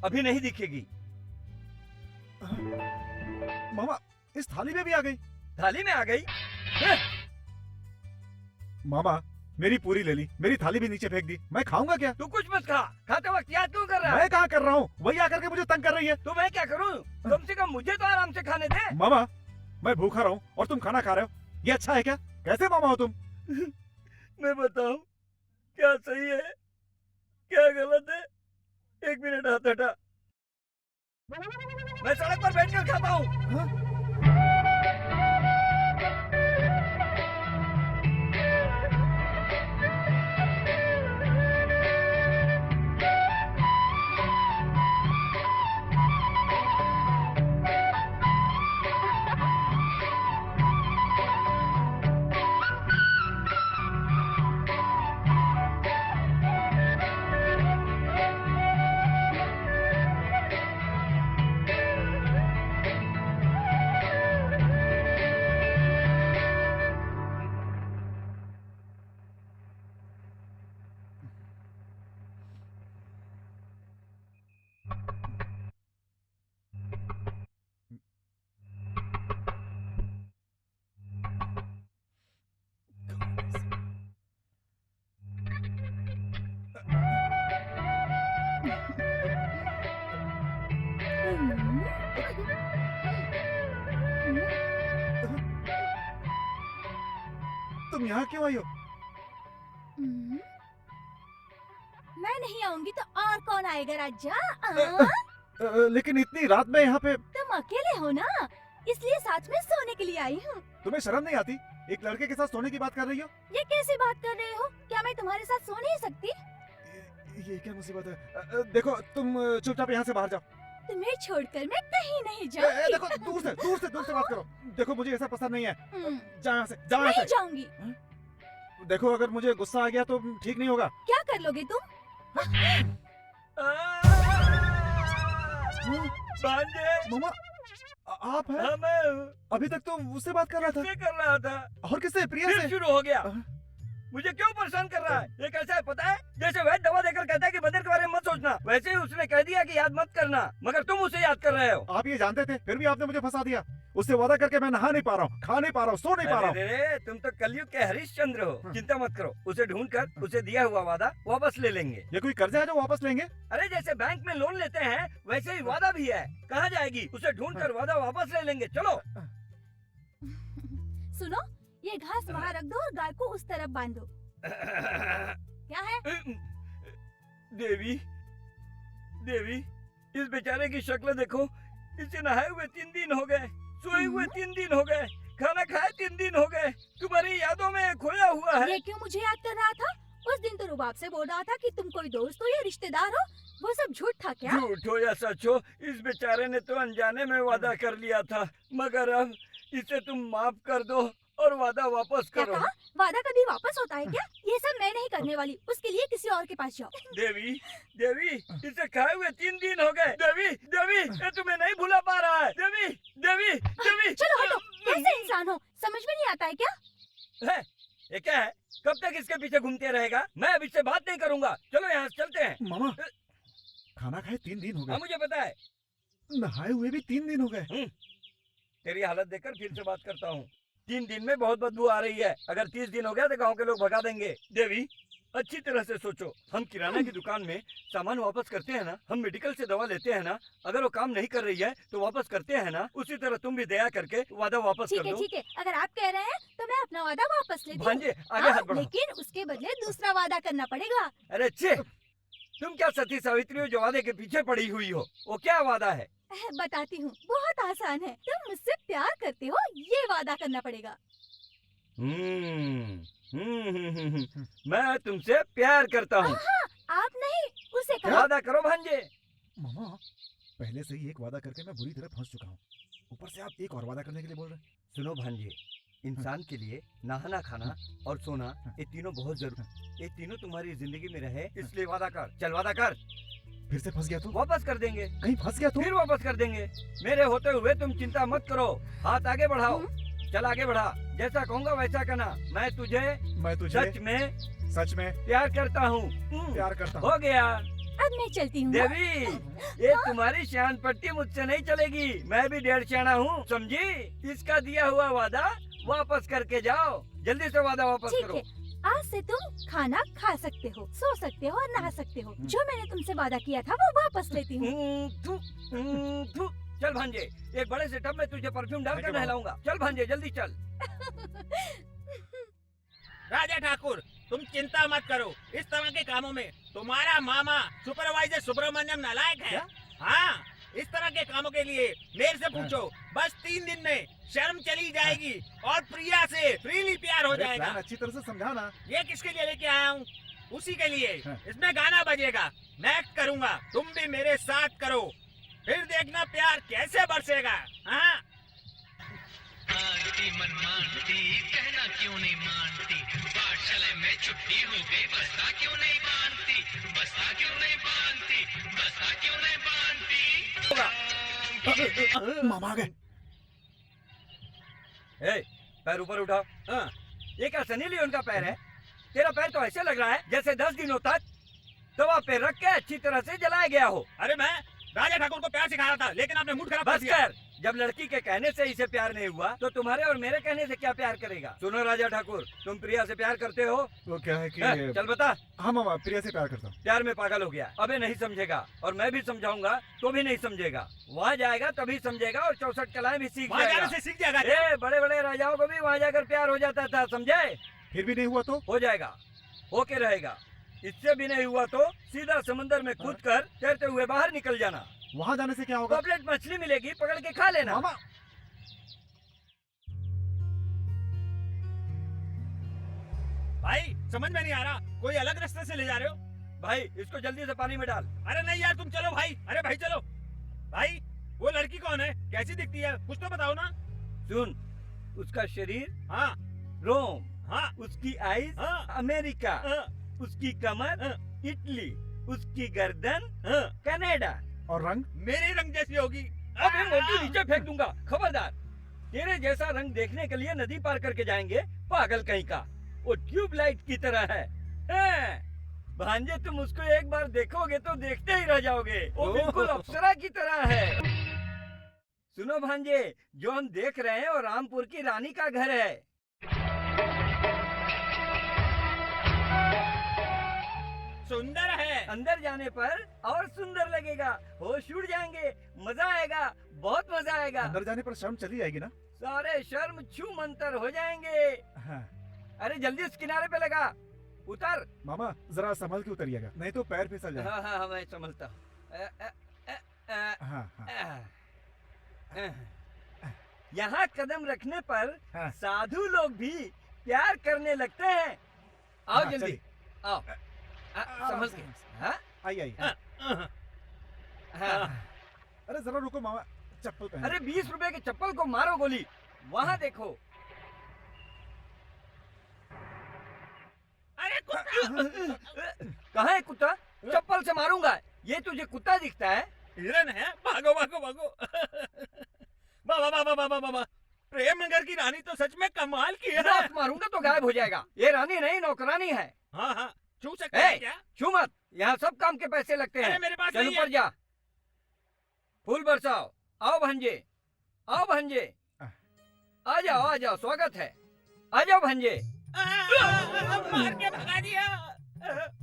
अभी नहीं दिखेगी। मामा, इस थाली में भी आ गई। थाली में आ गई? मामा, मेरी पूरी ले ली, मेरी थाली भी नीचे फेंक दी। मैं खाऊंगा क्या? तू कुछ मत खा। खाते वक्त याद क्यों कर रहा है? मैं कहाँ कर रहा हूँ, वही आकर के मुझे तंग कर रही है। तो मैं क्या करूँ? कम से कम मुझे तो आराम से खाने दे। मामा, मैं भूखा रहूं और तुम खाना खा रहे हो, ये अच्छा है क्या? कैसे मामा हो तुम? मैं बताऊं क्या सही है क्या गलत है? एक मिनट, हाथ हटा। मैं सड़क पर बैठकर खाता हूँ। तुम यहाँ क्यों आई हो? हम्म, मैं नहीं आऊंगी तो और कौन आएगा राजा? लेकिन इतनी रात में यहाँ पे तुम अकेले हो ना, इसलिए साथ में सोने के लिए आई हूँ। तुम्हें शर्म नहीं आती? एक लड़के के साथ सोने की बात कर रही हो? ये कैसी बात कर रहे हो? क्या मैं तुम्हारे साथ सो नहीं सकती? ये क्या मुसीबत है? देखो तुम चुपचाप यहाँ से बाहर जाओ। तुम्हें छोड़कर मैं कहीं नहीं देखो जाऊंगी। दूर से बात करो। देखो मुझे ऐसा पसंद नहीं है। हम्म, जाओ यहाँ से, जाओ यहाँ नहीं से। जाऊंगी। देखो अगर मुझे गुस्सा आ गया तो ठीक नहीं होगा। क्या कर लोगे तुम? भांजे, मामा आप हैं? हाँ, मैं हूँ। अभी तक तो उससे बात कर रहा था। किससे कर रहा था? और किससे? प्रिया फिर से। शुरू हो गया। मुझे क्यों परेशान कर रहा है? ये कैसा है पता है? जैसे वैद्य दवा देकर कहता है कि बंदर के बारे में मत सोचना, वैसे ही उसने कह दिया कि याद मत करना, मगर तुम उसे याद कर रहे हो। आप ये जानते थे, फिर भी आपने मुझे फंसा दिया। उससे वादा करके मैं नहा नहीं पा रहा हूँ, खा नहीं पा रहा हूँ, सो नहीं पा रहा हूँ। अरे तुम तो कलयुग के हरिश्चंद्र हो। चिंता मत करो, उसे ढूंढकर उसे दिया हुआ वादा वापस ले लेंगे। ये कोई कर्जा है जो वापस लेंगे? अरे जैसे बैंक में लोन लेते हैं वैसे ही वादा भी है। कहाँ जाएगी? उसे ढूंढकर वादा वापस ले लेंगे। चलो। सुनो, ये घास वहाँ रख दो और गाय को उस तरफ बांधो। क्या है? देवी, देवी, इस बेचारे की शक्ल देखो। इसे नहाए हुए 3 दिन हो गए, सोए हुए 3 दिन हो गए, खाना खाए 3 दिन हो गए। तुम्हारी यादों में खोया हुआ है। ये क्यों मुझे याद कर रहा था? उस दिन तो रुबाब से बोल रहा था कि तुम कोई दोस्त हो या रिश्तेदार हो। वो सब झूठ था क्या? झूठ हो या सच हो, इस बेचारे ने तो अनजाने में वादा कर लिया था, मगर अब इसे तुम माफ कर दो और वादा वापस क्या करो। कहा? वादा कभी वापस होता है क्या? ये सब मैं नहीं करने वाली। उसके लिए किसी और के पास जाओ। देवी, देवी, इसे खाए हुए 3 दिन हो गए। देवी, देवी, ये तुम्हें नहीं भुला पा रहा है। देवी, देवी, देवी। चलो हटो, कैसे इंसान हो? समझ में नहीं आता है क्या? है, ये क्या है? कब तक इसके पीछे घूमते रहेगा? मैं अब इससे बात नहीं करूंगा। चलो यहाँ से चलते हैं। मामा, खाना खाए 3 दिन हो हाँ गए, मुझे पता है। नहाए हुए भी 3 दिन हो गए। तेरी हालत देखकर फिर से बात करता हूँ। 3 दिन में बहुत बदबू आ रही है। अगर 30 दिन हो गया तो गांव के लोग भगा देंगे। देवी, अच्छी तरह से सोचो। हम किराना की दुकान में सामान वापस करते हैं ना, हम मेडिकल से दवा लेते हैं ना, अगर वो काम नहीं कर रही है तो वापस करते हैं ना, उसी तरह तुम भी दया करके वादा वापस कर दो। ठीक है, अगर आप कह रहे हैं तो मैं अपना वादा वापस लेती हूँ। भांजे, आगे हाथ बढ़ाओ। लेकिन उसके बदले दूसरा वादा करना पड़ेगा। अरे छे, तुम क्या सती सावित्री हो जो वादे के पीछे पड़ी हुई हो? वो क्या वादा है? बताती हूँ, बहुत आसान है। तुम मुझसे प्यार करते हो, ये वादा करना पड़ेगा। मैं तुमसे प्यार करता हूँ। आप नहीं, उसे कहो। वादा करो भांजे। मामा, पहले से ही एक वादा करके मैं बुरी तरह फंस चुका हूँ, ऊपर से आप एक और वादा करने के लिए बोल रहे हैं। सुनो भांजे, इंसान के लिए नहाना, खाना और सोना, ये तीनों बहुत जरूरी। ये तीनों तुम्हारी जिंदगी में रहे, इसलिए वादा कर। चल वादा कर। फिर से फंस गया तो? वापस कर देंगे। कहीं फंस गया तो? फिर वापस कर देंगे। मेरे होते हुए तुम चिंता मत करो। हाथ आगे बढ़ाओ। चल आगे बढ़ा। जैसा कहूँगा वैसा करना। मैं तुझे सच में प्यार करता हूँ। प्यार करता हूँ। हो गया। अब मैं चलती हूँ। देवी, ये तुम्हारी शान पट्टी मुझसे नहीं चलेगी। मैं भी 1.5 शाना हूँ, समझी? इसका दिया हुआ वादा वापस करके जाओ। जल्दी से वादा वापस करो। ठीक है, आज से तुम खाना खा सकते हो, सो सकते हो और नहा सकते हो। जो मैंने तुमसे वादा किया था वो वापस लेती हूँ। चल भांजे, एक बड़े से टब में तुझे परफ्यूम डालकर नहलाऊंगा। चल भांजे, जल्दी चल। राजा ठाकुर, तुम चिंता मत करो। इस तरह के कामों में तुम्हारा मामा सुपरवाइजर सुब्रमण्यम नालायक है। हाँ, इस तरह के कामों के लिए मेरे से पूछो। बस 3 दिन में शर्म चली जाएगी और प्रिया से फ्रीली प्यार हो जाएगा। अच्छी तरह से समझा ना। ये किसके लिए लेके आया हूँ? उसी के लिए। इसमें गाना बजेगा, मैं एक्ट करूँगा, तुम भी मेरे साथ करो, फिर देखना प्यार कैसे बरसेगा। हाँ? मानती मन मानती, कहना क्यों नहीं मानती, पाठशाला में छुट्टी हो गई, बस्ता क्यों नहीं बांधती, बस्ता क्यों नहीं बांधती, बस्ता क्यों नहीं बांधती। मामा आ गए। पैर ऊपर उठा। ये क्या सनी लियोन का पैर है? तेरा पैर तो ऐसे लग रहा है जैसे 10 दिनों तक तवा पे रख के अच्छी तरह से जलाया गया हो। अरे मैं राजा ठाकुर को प्यार सिखा रहा था, लेकिन आपने मूड खराब कर बस दिया। कर, जब लड़की के कहने से इसे प्यार नहीं हुआ तो तुम्हारे और मेरे कहने से क्या प्यार करेगा? सुनो राजा ठाकुर, तुम प्रिया से प्यार करते हो? वो क्या है कि चल बता। हाँ मामा, प्रिया से प्यार करता हूँ। प्यार में पागल हो गया, अबे नहीं समझेगा, और मैं भी समझाऊंगा तो भी नहीं समझेगा। वहाँ जाएगा तभी समझेगा और 64 कलाएं भी सीख जाएगा। सीख जाएगा। बड़े बड़े राजाओं को भी वहाँ जाकर प्यार हो जाता था, समझे? फिर भी नहीं हुआ तो? हो जाएगा, होके रहेगा। इससे भी नहीं हुआ तो सीधा समंदर में कूद कर तैरते हुए बाहर निकल जाना। वहाँ जाने से क्या होगा? प्लेट मछली मिलेगी, पकड़ के खा लेना। मामा भाई समझ में नहीं आ रहा, कोई अलग रास्ते से ले जा रहे हो? भाई इसको जल्दी से पानी में डाल। अरे नहीं यार, तुम चलो भाई। अरे भाई चलो। भाई वो लड़की कौन है, कैसी दिखती है, कुछ तो बताओ ना। सुन, उसका शरीर हाँ, रोम, हाँ, उसकी आईज हाँ, अमेरिका, हाँ, उसकी कमर इटली, उसकी गर्दन हाँ। कनाडा। और रंग? मेरे रंग जैसी होगी। अबे मोटू, नीचे फेंक दूंगा, खबरदार। तेरे जैसा रंग देखने के लिए नदी पार करके जाएंगे, पागल कहीं का। वो ट्यूबलाइट की तरह है। भांजे, तुम उसको एक बार देखोगे तो देखते ही रह जाओगे। वो बिल्कुल अप्सरा की तरह है। सुनो भांजे, जो हम देख रहे हैं वो रामपुर की रानी का घर है। सुंदर है। अंदर जाने पर और सुंदर लगेगा, होश उड़ जाएंगे, मजा आएगा, बहुत मजा आएगा। अंदर जाने पर शर्म चली जाएगी ना? सारे शर्म छू मंतर हो जाएंगे। हाँ। अरे जल्दी उस किनारे पे लगा, उतर। मामा जरा संभल के उतरिएगा, नहीं तो पैर फिसल जाए। हाँ हाँ, मैं संभलता हूँ। हाँ हाँ। यहाँ कदम रखने पर हाँ। साधु लोग भी प्यार करने लगते हैं। आओ हाँ, जल्दी, चलिए। आओ। संभल के। हाँ? आई आई। हाँ। अरे जरा रुको मामा, चप्पल पहन। अरे 20 रुपए के चप्पल को मारो गोली। वहाँ देखो। अरे कहाँ है कुत्ता? चप्पल से मारूंगा। ये तुझे कुत्ता दिखता है? हिरन है। भागो भागो भागो। बाबा बाबा बाबा बाबा, प्रेम नगर की रानी तो सच में कमाल की है। लात मारूंगा तो गायब हो जाएगा। ये रानी नहीं, नौकरानी है। हाँ हाँ, छू सकते हैं क्या? छू मत, यहाँ सब काम के पैसे लगते हैं। अरे मेरे पास चल नहीं ऊपर है। जा, फूल बरसाओ। आओ भांजे, आओ भांजे, आ जाओ, स्वागत है। आ जाओ भांजे। मार के भगा दिया।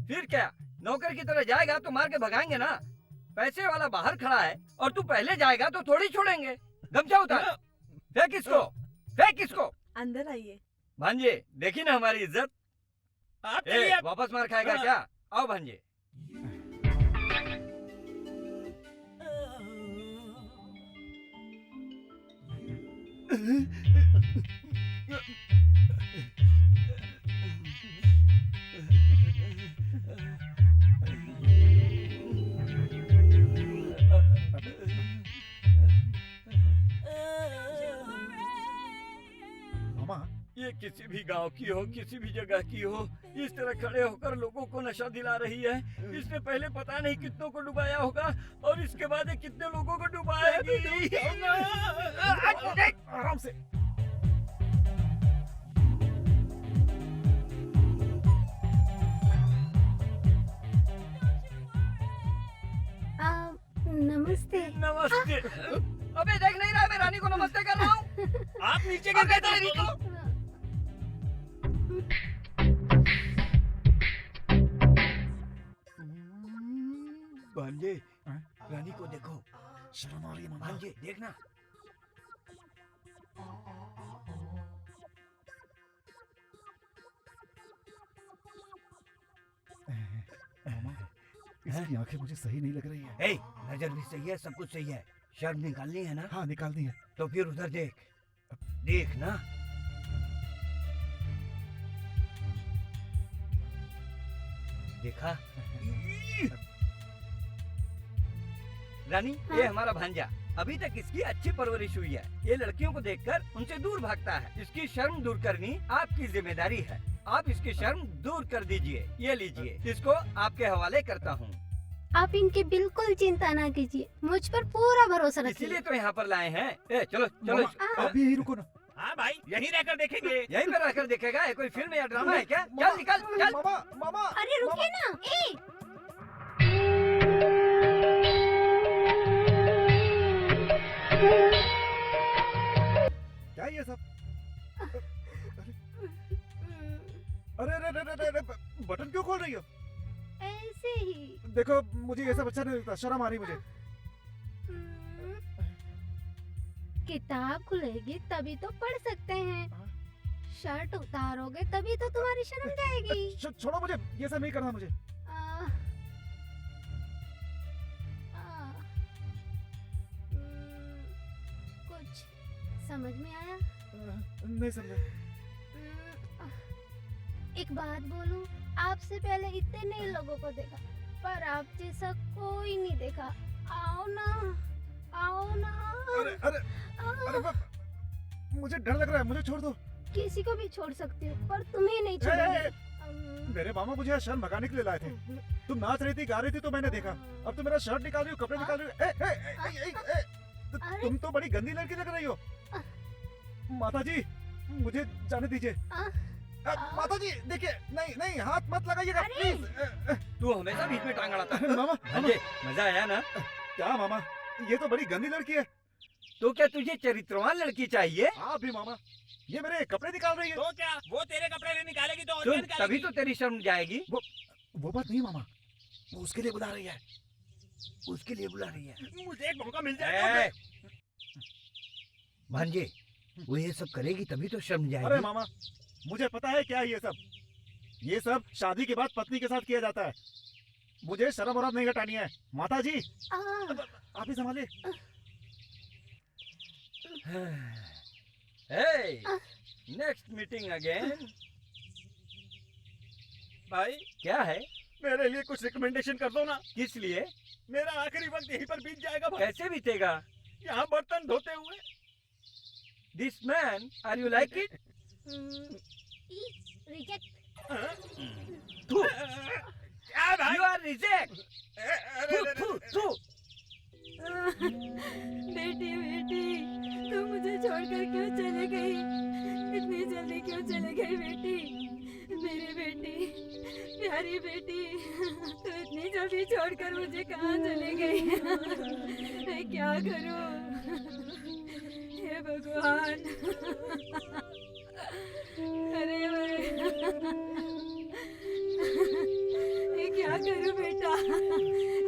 फिर क्या, नौकर की तरह जाएगा तो मार के भगाएंगे ना। पैसे वाला बाहर खड़ा है और तू पहले जाएगा तो थोड़ी छोड़ेंगे। गमछा उतार, फेंक इसको, फेंक इसको। अंदर आइए। भांजे, देखी ना हमारी इज्जत। आपके लिए वापस मार खाएगा क्या? आओ भांजे। मामा ये किसी भी गांव की हो, किसी भी जगह की हो, इस तरह खड़े होकर लोगों को नशा दिला रही है। इसने पहले पता नहीं कितनों को डुबाया होगा और इसके बाद ये कितने लोगों को डुबाएगी। आराम से। नमस्ते। नमस्ते। अबे देख नहीं रहा, मैं रानी को नमस्ते कर रहा हूँ। आप नीचे गिर गए तेरी को। भांजे, रानी को देखो। शर्म आ रही है मामा। भांजे देखना। मामा इसकी आंखें मुझे सही नहीं लग रही है। नजर भी सही है, सब कुछ सही है। शर्म निकालनी है ना? हाँ निकालनी है। तो फिर उधर देख, देख ना। देखा? रानी, ये हमारा भांजा। अभी तक इसकी अच्छी परवरिश हुई है। ये लड़कियों को देखकर उनसे दूर भागता है। इसकी शर्म दूर करनी आपकी जिम्मेदारी है। आप इसकी शर्म दूर कर दीजिए। ये लीजिए, इसको आपके हवाले करता हूँ। आप इनकी बिल्कुल चिंता ना कीजिए, मुझ पर पूरा भरोसा रखिए। इसीलिए तो यहाँ पर लाए हैं। चलो चलो। अभी यही रुको ना। हाँ भाई, यहीं रहकर देखेंगे। यहीं पर रहकर देखेगा? ये कोई फिल्म या ड्रामा है क्या? चल निकल, चल। मामा मामा। अरे रुकिए ना। देखो मुझे ये सब अच्छा नहीं लगता, शर्म आ रही मुझे। किताब खुलेगी तभी तो पढ़ सकते हैं। शर्ट उतारोगे तभी तो तुम्हारी शर्म जाएगी। छोड़ो मुझे, ये सब नहीं करना मुझे। कुछ समझ में आया? नहीं समझा। एक बात बोलूं, आपसे पहले इतने नए लोगों को देखा, पर आप जैसा कोई नहीं देखा। आओ ना, आओ ना। अरे अरे अरे मुझे डर लग रहा है, मुझे छोड़ दो। किसी को भी छोड़ सकती हूँ, पर तुम्हें नहीं छोड़ूंगी। मेरे मामा मुझे यहाँ शर्म भगाने के लिए लाए थे। तुम नाच रही थी, गा रही थी तो मैंने देखा। अब तुम मेरा शर्ट निकाल रही हो, कपड़े निकाल रही हो। तुम तो बड़ी गंदी लड़की लग रही हो। माता जी मुझे जाने दीजिए। माता जी देखिए, नहीं नहीं हाथ मत लगाइएगा प्लीज। तू हमेशा बीच में टांग अड़ाता है। मामा मजा आया ना? क्या मामा, ये तो बड़ी गंदी लड़की है। तो क्या तुझे चरित्रवान लड़की चाहिए? आप भी मामा, ये मेरे कपड़े निकाल रही है। तो क्या वो तेरे कपड़े नहीं निकालेगी तो और सुन, क्या निकालेगी? तभी तो तेरी शर्म जाएगी। वो बात नहीं मामा, वो उसके लिए बुला रही है। उसके लिए बुला रही है। मुझे एक मौका मिल जाए। भांजे, वो ये सब करेगी तभी तो शर्म जाएगी। अरे मामा मुझे पता है क्या है ये सब। ये सब शादी के बाद पत्नी के साथ किया जाता है। मुझे शर्म और नहीं हटानी है। माता जी आप ही संभालिए। Next meeting again. भाई क्या है? मेरे लिए कुछ रिकमेंडेशन कर दो ना। किस लिए? मेरा आखिरी वक्त यहीं पर बीत जाएगा भाई। कैसे बीतेगा? यहाँ बर्तन धोते हुए। This man, are you like it? Reject. क्या भाई? You are reject. बेटी बेटी, तू मुझे छोड़कर क्यों चले गई? इतनी जल्दी क्यों चले गई बेटी? मेरी बेटी, प्यारी बेटी, तू इतनी जल्दी छोड़कर मुझे कहाँ चले गई? मैं क्या करूँ? हे भगवान, अरे मैं क्या करूं बेटा?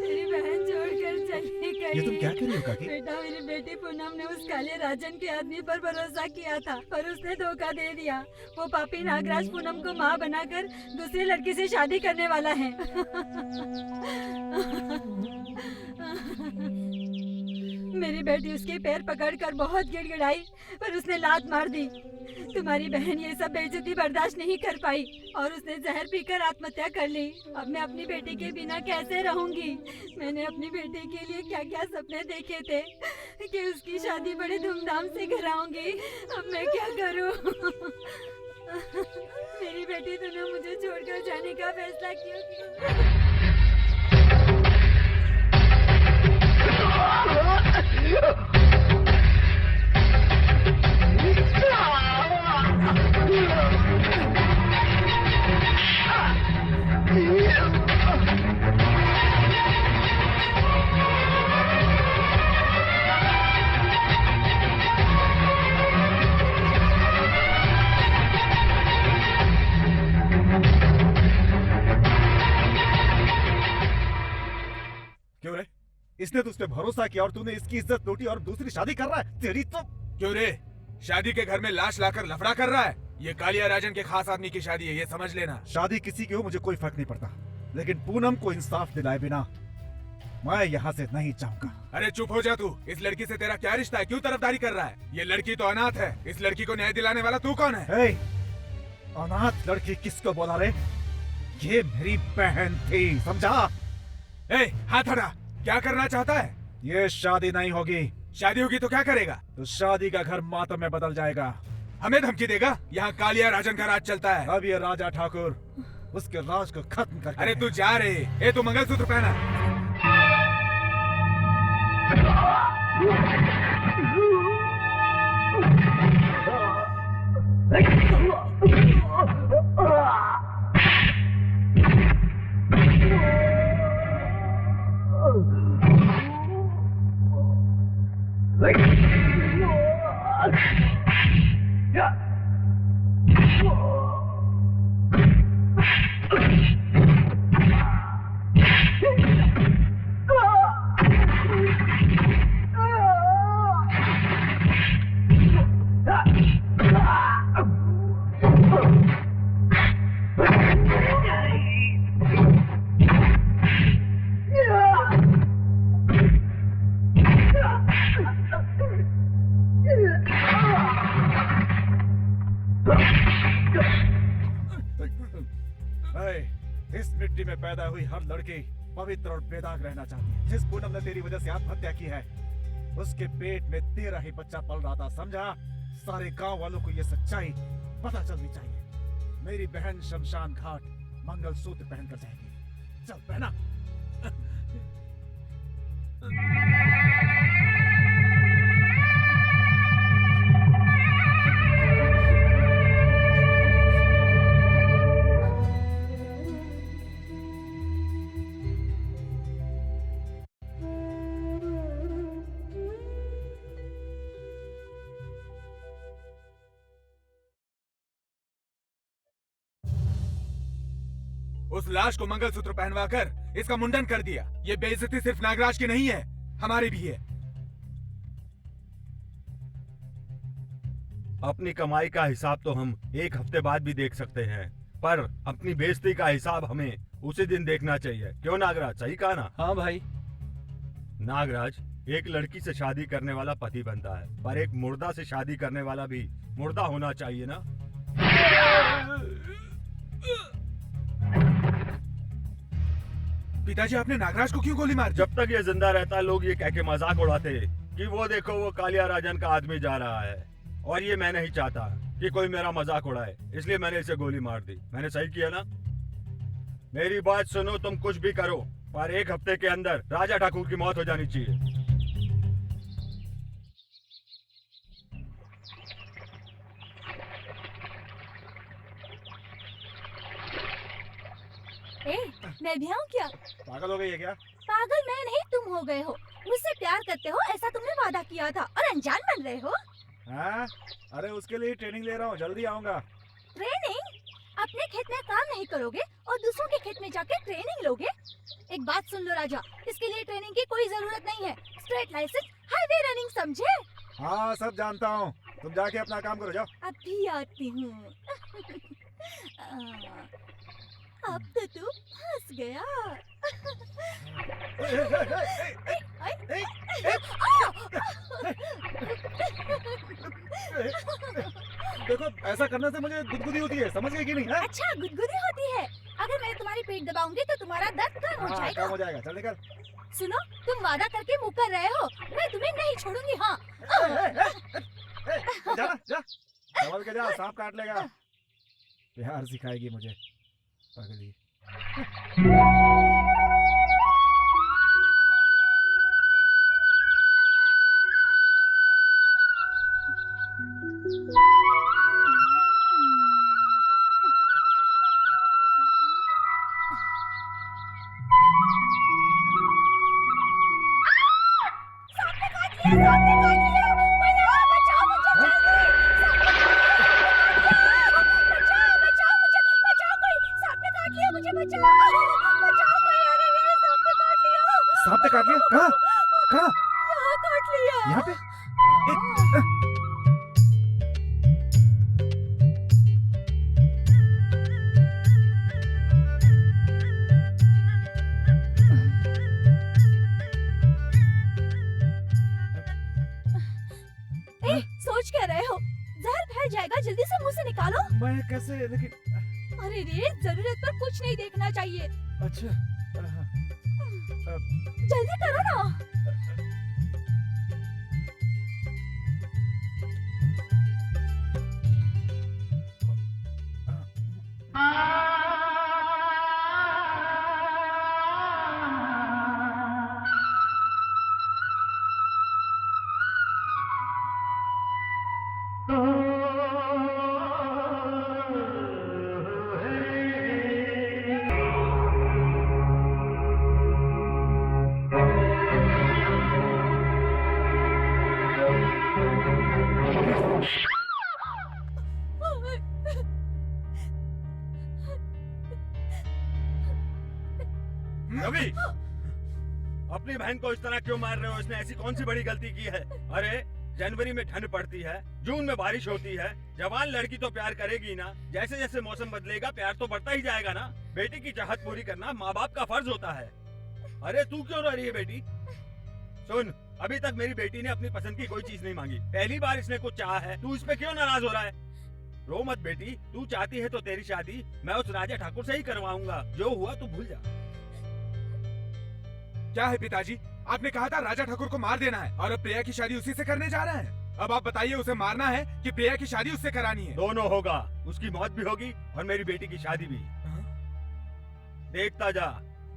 तेरी बहन छोड़कर चली गई। ये तुम क्या कर रही हो काकी? बेटा, मेरी बेटी पूनम ने उस काले राजन के आदमी पर भरोसा किया था, पर उसने धोखा दे दिया। वो पापी नागराज पूनम को माँ बनाकर दूसरी लड़की से शादी करने वाला है। मेरी बेटी उसके पैर पकड़कर बहुत गिड़गिड़ाई, पर उसने लात मार दी। तुम्हारी बहन ये सब बेइज्जती बर्दाश्त नहीं कर पाई और उसने जहर पीकर आत्महत्या कर ली। अब मैं अपनी बेटी के बिना कैसे रहूंगी? मैंने अपनी बेटी के लिए क्या क्या सपने देखे थे कि उसकी शादी बड़े धूमधाम से कराऊंगी। अब मैं क्या करूं? मेरी बेटी, तूने मुझे छोड़कर जाने का फैसला क्यों किया? क्यों रे? इसने तुझ पे भरोसा किया और तूने इसकी इज्जत लूटी और दूसरी शादी कर रहा है। तेरी तो क्यों रे? शादी के घर में लाश लाकर लफड़ा कर रहा है। ये कालिया राजन के खास आदमी की शादी है, ये समझ लेना। शादी किसी की हो मुझे कोई फर्क नहीं पड़ता, लेकिन पूनम को इंसाफ दिलाए बिना मैं यहाँ से नहीं जाऊंगा। अरे चुप हो जा तू। इस लड़की से तेरा क्या रिश्ता है? क्यों तरफदारी कर रहा है? ये लड़की तो अनाथ है। इस लड़की को न्याय दिलाने वाला तू कौन है? हे, अनाथ लड़की किसको बोला रे? ये मेरी बहन थी, समझा? हाथ हटा। क्या करना चाहता है? ये शादी नहीं होगी। शादी होगी तो क्या करेगा? तो शादी का घर मातम में बदल जाएगा। हमें धमकी देगा? यहाँ कालिया राजन का राज चलता है। अब ये राजा ठाकुर उसके राज को खत्म कर। अरे तू जा रहे? तू मंगलसूत्र पहना। Yeah. इस मिट्टी में पैदा हुई हर लड़की पवित्र और बेदाग रहना चाहती है। जिस पूनम ने तेरी वजह से आत्महत्या की है, उसके पेट में तेरा ही बच्चा पल रहा था, समझा? सारे गांव वालों को ये सच्चाई पता चलनी चाहिए। मेरी बहन शमशान घाट मंगलसूत्र पहनकर जाएगी। चल पहना। उस लाश को मंगलसूत्र पहनवाकर इसका मुंडन कर दिया। ये बेइज्जती सिर्फ नागराज की नहीं है, हमारी भी है। अपनी कमाई का हिसाब तो हम एक हफ्ते बाद भी देख सकते हैं, पर अपनी बेइज्जती का हिसाब हमें उसी दिन देखना चाहिए। क्यों नागराज, सही कहा ना? हाँ भाई। नागराज, एक लड़की से शादी करने वाला पति बनता है, पर एक मुर्दा से शादी करने वाला भी मुर्दा होना चाहिए ना? पिताजी, आपने नागराज को क्यों गोली मार दी? जब तक ये जिंदा रहता लोग ये कह के मजाक उड़ाते कि वो देखो वो कालिया राजन का आदमी जा रहा है, और ये मैं नहीं चाहता कि कोई मेरा मजाक उड़ाए, इसलिए मैंने इसे गोली मार दी। मैंने सही किया ना? मेरी बात सुनो, तुम कुछ भी करो पर एक हफ्ते के अंदर राजा ठाकुर की मौत हो जानी चाहिए। ए, मैं भी आऊँ क्या? पागल हो गई है क्या? पागल मैं नहीं, तुम हो गए हो। मुझसे प्यार करते हो ऐसा तुमने वादा किया था और अनजान बन रहे हो। हाँ? अरे उसके लिए ट्रेनिंग ले रहा हूँ, जल्दी आऊंगा। ट्रेनिंग? अपने खेत में काम नहीं करोगे और दूसरों के खेत में जाके ट्रेनिंग लोगे? एक बात सुन लो राजा, इसके लिए ट्रेनिंग की कोई जरूरत नहीं है। स्ट्रेट लाइसेंस, हाईवे रनिंग, समझे? हाँ सब जानता हूँ, तुम जाके अपना काम करो, जाओ। अभी आती हूँ। अब तो तू फंस गया। देखो, ऐसा करने से मुझे गुदगुदी होती है, समझ गई कि नहीं? है? अच्छा, गुदगुदी होती है। अगर मैं तुम्हारी पेट दबाऊंगी तो तुम्हारा दर्द कम हो जाएगा। कम हो जाएगा, चल निकल। सुनो, तुम वादा करके मुकर रहे हो, मैं तुम्हें नहीं छोड़ूंगी। हाँ जा जा, संभल के जा, सांप काट लेगा। प्यार सिखाएगी मुझे पगली। सांप ने काट लिया? कहाँ? कहाँ? यहाँ काट लिया। यहाँ पे? सोच क्या रहे हो? जहर फैल जाएगा, जल्दी से मुंह से निकालो। मैं कैसे? लेकिन अरे रे, जरूरत पर कुछ नहीं देखना चाहिए। अच्छा, जल्दी करो ना। रवि, अपनी बहन को इस तरह क्यों मार रहे हो? इसने ऐसी कौन सी बड़ी गलती की है? अरे जनवरी में ठंड पड़ती है, जून में बारिश होती है, जवान लड़की तो प्यार करेगी ना। जैसे जैसे मौसम बदलेगा प्यार तो बढ़ता ही जाएगा ना। बेटी की चाहत पूरी करना माँ बाप का फर्ज होता है। अरे तू क्यों रो रही है बेटी? सुन, अभी तक मेरी बेटी ने अपनी पसंद की कोई चीज नहीं मांगी, पहली बार इसने कुछ चाहा है, तू इस पे क्यों नाराज हो रहा है? रो मत बेटी, तू चाहती है तो तेरी शादी मैं उस राजा ठाकुर से ही करवाऊंगा। जो हुआ तू भूल जा। क्या है पिताजी, आपने कहा था राजा ठाकुर को मार देना है और अब प्रिया की शादी उसी से करने जा रहे हैं। अब आप बताइए, उसे मारना है कि प्रिया की शादी उससे करानी है? दोनों होगा, उसकी मौत भी होगी और मेरी बेटी की शादी भी। देखता जा,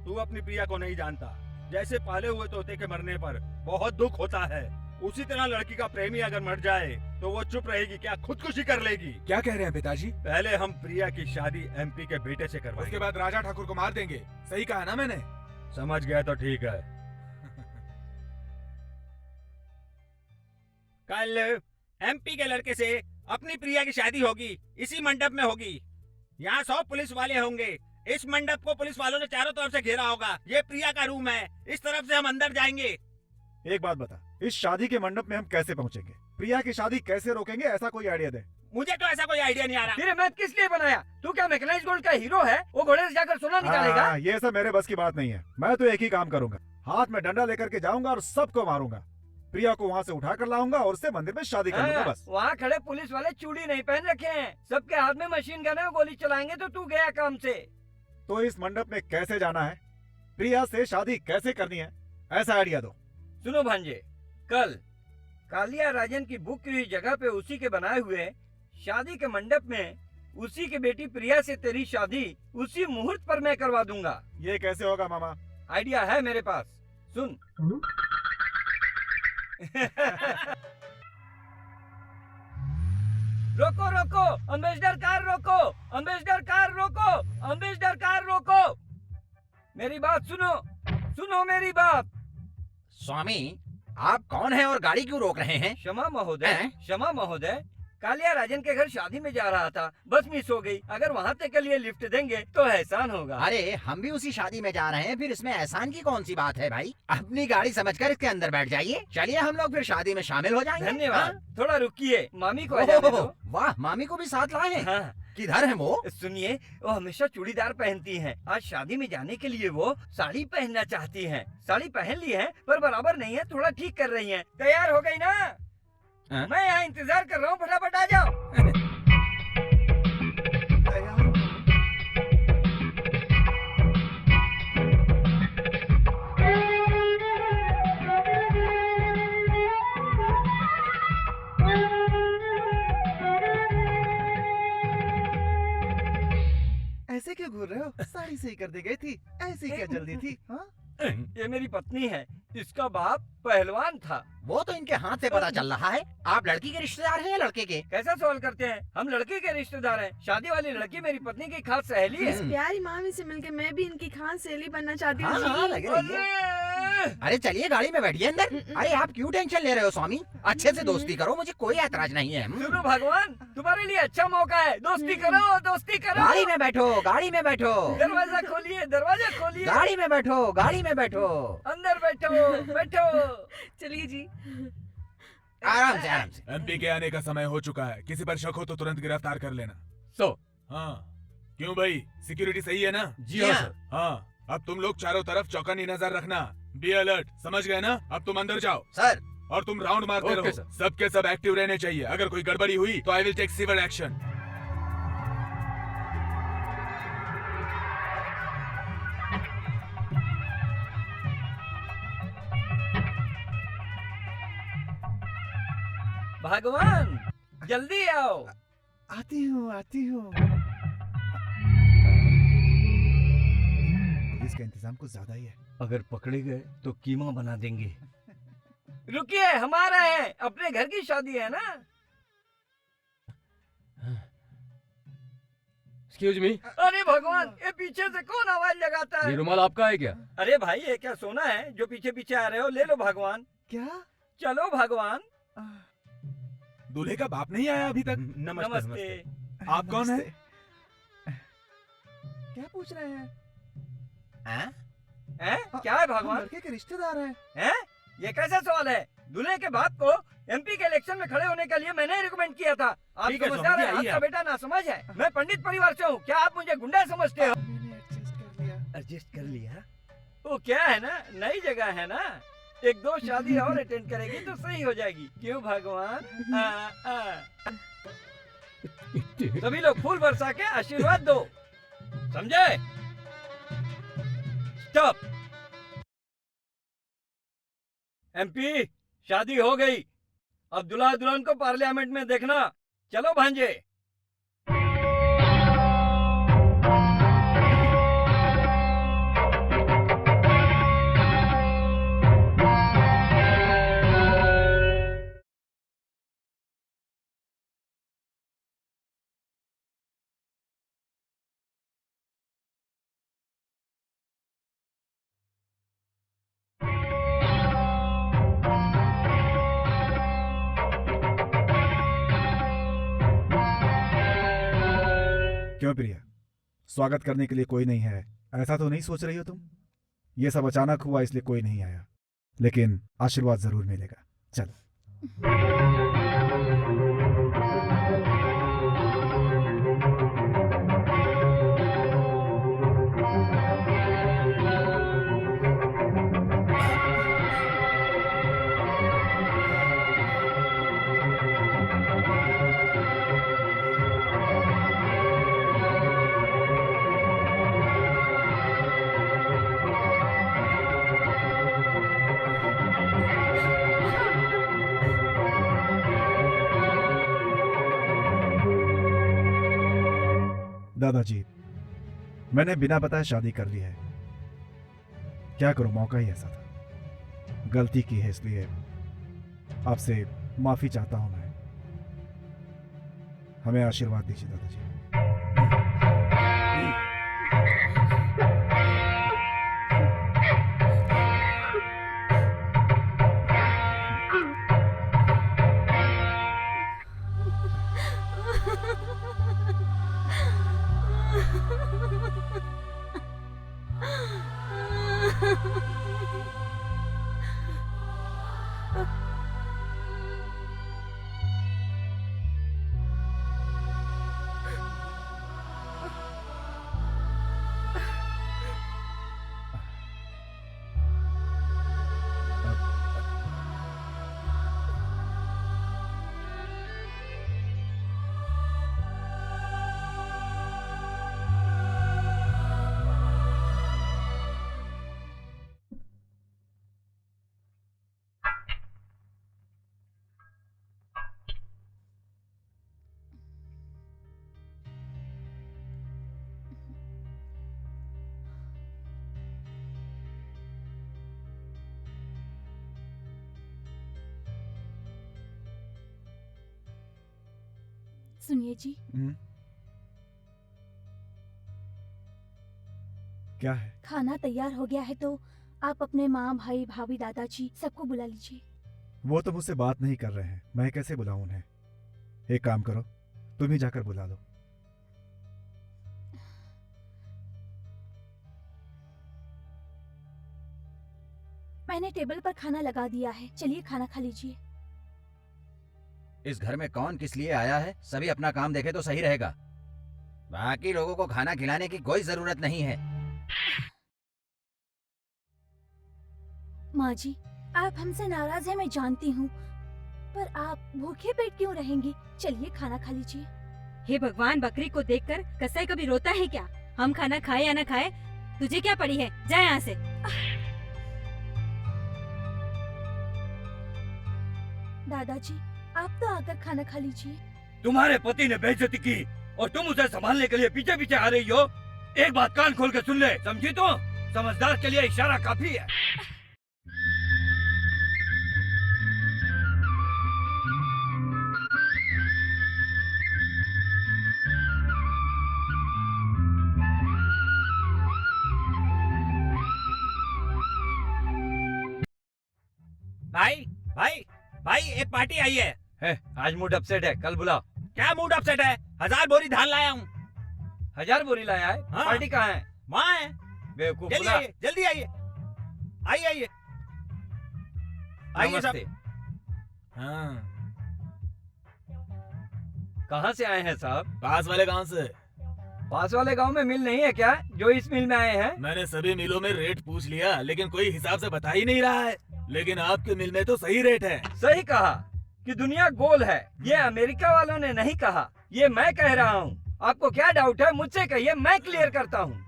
तू अपनी प्रिया को नहीं जानता। जैसे पाले हुए तोते के मरने पर बहुत दुख होता है, उसी तरह लड़की का प्रेमी अगर मर जाए तो वो चुप रहेगी क्या, खुदकुशी कर लेगी? क्या कह रहे हैं पिताजी? पहले हम प्रिया की शादी एमपी के बेटे से करवाएंगे, उसके बाद राजा ठाकुर को मार देंगे। सही कहा ना मैंने? समझ गया तो ठीक है। कल एमपी के लड़के से अपनी प्रिया की शादी होगी, इसी मंडप में होगी। यहाँ 100 पुलिस वाले होंगे। इस मंडप को पुलिस वालों ने चारों तरफ से घेरा होगा। ये प्रिया का रूम है, इस तरफ से हम अंदर जाएंगे। एक बात बता, इस शादी के मंडप में हम कैसे पहुंचेंगे? प्रिया की शादी कैसे रोकेंगे, ऐसा कोई आइडिया दे। मुझे तो ऐसा कोई आइडिया नहीं आ रहा। फिर मैं किस लिए बनाया? तू क्या मैकेनाइज्ड गोल्ड का हीरो है? वो घोड़े से जाकर सोना निकालेगा? ये सब मेरे बस की बात नहीं है। मैं तो एक ही काम करूंगा, हाथ में डंडा लेकर के जाऊंगा और सबको मारूंगा। प्रिया को वहाँ से उठा कर लाऊंगा और उससे मंदिर में शादी कर लूंगा बस। वहाँ खड़े पुलिस वाले चूड़ी नहीं पहन रखे हैं, सबके हाथ में मशीन गन है, गोली चलाएंगे तो तू गया काम से। तो इस मंडप में कैसे जाना है, प्रिया से शादी कैसे करनी है, ऐसा आइडिया दो। सुनो भांजे, कल कालिया राजन की बुक की हुई जगह पे उसी के बनाए हुए शादी के मंडप में उसी की बेटी प्रिया से तेरी शादी उसी मुहूर्त पर मैं करवा दूंगा। ये कैसे होगा मामा? आइडिया है मेरे पास, सुन। रोको रोको, अम्बेसडर कार रोको, अम्बेसडर कार रोको, अम्बेसडर कार रोको। मेरी बात सुनो, सुनो मेरी बात। स्वामी, आप कौन हैं और गाड़ी क्यों रोक रहे हैं? क्षमा महोदय, क्षमा महोदय, कालिया राजन के घर शादी में जा रहा था, बस मिस हो गई। अगर वहाँ तक के लिए लिफ्ट देंगे तो एहसान होगा। अरे हम भी उसी शादी में जा रहे हैं, फिर इसमें एहसान की कौन सी बात है भाई? अपनी गाड़ी समझकर इसके अंदर बैठ जाइए। चलिए हम लोग फिर शादी में शामिल हो जाएंगे। धन्यवाद। थोड़ा रुकिए, मामी को आ जाने दो। वाह, मामी को भी साथ लाए हैं? हाँ। किधर है वो? सुनिए, वो हमेशा चूड़ीदार पहनती हैं। आज शादी में जाने के लिए वो साड़ी पहनना चाहती हैं। साड़ी पहन ली है पर बराबर नहीं है, थोड़ा ठीक कर रही हैं। तैयार हो गई ना? मैं यहाँ इंतजार कर रहा हूँ, फटाफट आ जाओ। ऐसे क्यों घूर रहे हो? साड़ी सही कर दी गई थी, ऐसी क्या जल्दी थी? हाँ? ये मेरी पत्नी है, इसका बाप पहलवान था। वो तो इनके हाथ से पता चल रहा है। आप लड़की के रिश्तेदार हैं या लड़के के? कैसा सवाल करते हैं? हम लड़के के रिश्तेदार हैं। शादी वाली लड़की मेरी पत्नी की खास सहेली है। इस प्यारी मामी से मिलके मैं भी इनकी खास सहेली बनना चाहती हूँ। हाँ, लगे रहिए। अरे चलिए गाड़ी में बैठिए अंदर। अरे आप क्यों टेंशन ले रहे हो स्वामी? अच्छे से दोस्ती करो, मुझे कोई ऐतराज नहीं है। सुनो भगवान, तुम्हारे लिए अच्छा मौका है, दोस्ती करो, दोस्ती करो। गाड़ी में बैठो, गाड़ी में बैठो। दरवाजा खोलिए, दरवाजा खोलिए। गाड़ी में बैठो, गाड़ी में बैठो। अंदर बैठो, बैठो। चलिए जी। आराम से, आराम से। एमपी के आने का समय हो चुका है, किसी पर शक हो तो तुरंत गिरफ्तार कर लेना। हाँ, क्यों भाई, सिक्योरिटी सही है ना? जी हाँ सर। हाँ, अब तुम लोग चारों तरफ चौकन्नी नजर रखना। बी अलर्ट, समझ गए ना? अब तुम अंदर जाओ सर। और तुम राउंड मारते ओके रहो। सर। सबके सब एक्टिव रहने चाहिए। अगर कोई गड़बड़ी हुई तो I will take civil action. भगवान जल्दी आओ। आती हूँ, आती हूँ। पुलिस का इंतजाम कुछ ज्यादा ही है। अगर पकड़े गए तो कीमा बना देंगे। रुकिए, हमारा है, अपने घर की शादी है ना। Excuse me. अरे भगवान, ये पीछे से कौन आवाज लगाता है? ये रुमाल आपका है क्या? अरे भाई, ये क्या सोना है जो पीछे पीछे आ रहे हो? ले लो भगवान। क्या? चलो भगवान। दूल्हे का बाप नहीं आया अभी तक? नमस्ते। आप कौन है? क्या पूछ रहे हैं? क्या है भगवान? लड़के के रिश्तेदार हैं। हैं? ये कैसा सवाल है? दूल्हे के बाप को एमपी के इलेक्शन में खड़े होने के लिए मैंने रिकमेंड किया था। आप ठीक है, समझदार हैं, समझ आइए आपका बेटा ना समझ है। मैं पंडित परिवार से हूँ, क्या आप मुझे गुंडा समझते हो? मैंने एडजस्ट कर लिया। एडजस्ट कर लिया? वो क्या है ना, नई जगह है ना, एक दो शादी और अटेंड करेगी तो सही हो जाएगी। क्यों भगवान? सभी लोग फूल बरसा के आशीर्वाद दो, समझे? स्टॉप। एमपी, शादी हो गई, अब दुल्हा दुल्हन को पार्लियामेंट में देखना। चलो भांजे। क्यों प्रिया, स्वागत करने के लिए कोई नहीं है, ऐसा तो नहीं सोच रही हो तुम? ये सब अचानक हुआ इसलिए कोई नहीं आया, लेकिन आशीर्वाद जरूर मिलेगा। चलो। दादाजी, मैंने बिना बताए शादी कर ली है। क्या करूं, मौका ही ऐसा था। गलती की है, इसलिए आपसे माफी चाहता हूं मैं। हमें आशीर्वाद दीजिए दादाजी। सुनिए जी। क्या है? खाना तैयार हो गया है, तो आप अपने माँ, भाई, भाभी, दादाजी सबको बुला लीजिए। वो तो मुझसे बात नहीं कर रहे हैं, मैं कैसे बुलाऊं उन्हें? एक काम करो, तुम ही जाकर बुला लो। मैंने टेबल पर खाना लगा दिया है, चलिए खाना खा लीजिए। इस घर में कौन किस लिए आया है, सभी अपना काम देखे तो सही रहेगा। बाकी लोगों को खाना खिलाने की कोई जरूरत नहीं है। माँ जी, आप हमसे नाराज हैं, मैं जानती हूँ, पर आप भूखे पेट क्यों रहेंगी? चलिए खाना खा लीजिए। हे भगवान, बकरी को देखकर कसाई कभी रोता है क्या? हम खाना खाए या ना खाए, तुझे क्या पड़ी है? जा यहाँ से। दादाजी, आप तो आकर खाना खा लीजिए। तुम्हारे पति ने बेइज्जती की और तुम उसे संभालने के लिए पीछे पीछे आ रही हो। एक बात कान खोल के सुन ले, समझी? तो समझदार के लिए इशारा काफी है। भाई भाई भाई, एक पार्टी आई है। आज मूड अपसेट है, कल बुलाओ। क्या मूड अपसेट है? 1000 बोरी धान लाया हूँ। 1000 बोरी लाया है? हाँ। पार्टी कहाँ है? वहाँ है। बेवकूफ, जल्दी बुला। आइए, जल्दी आइए, आइए आइए आइए सब। नमस्ते। हाँ, कहाँ से आए हैं साहब? पास वाले गांव से। पास वाले गांव में मिल नहीं है क्या, जो इस मिल में आए हैं? मैंने सभी मिलों में रेट पूछ लिया, लेकिन कोई हिसाब से बता ही नहीं रहा है। लेकिन आपके मिल में तो सही रेट है। सही कहा कि दुनिया गोल है, ये अमेरिका वालों ने नहीं कहा। ये मैं कह रहा हूँ। आपको क्या डाउट है मुझसे कहिए, मैं क्लियर करता हूँ।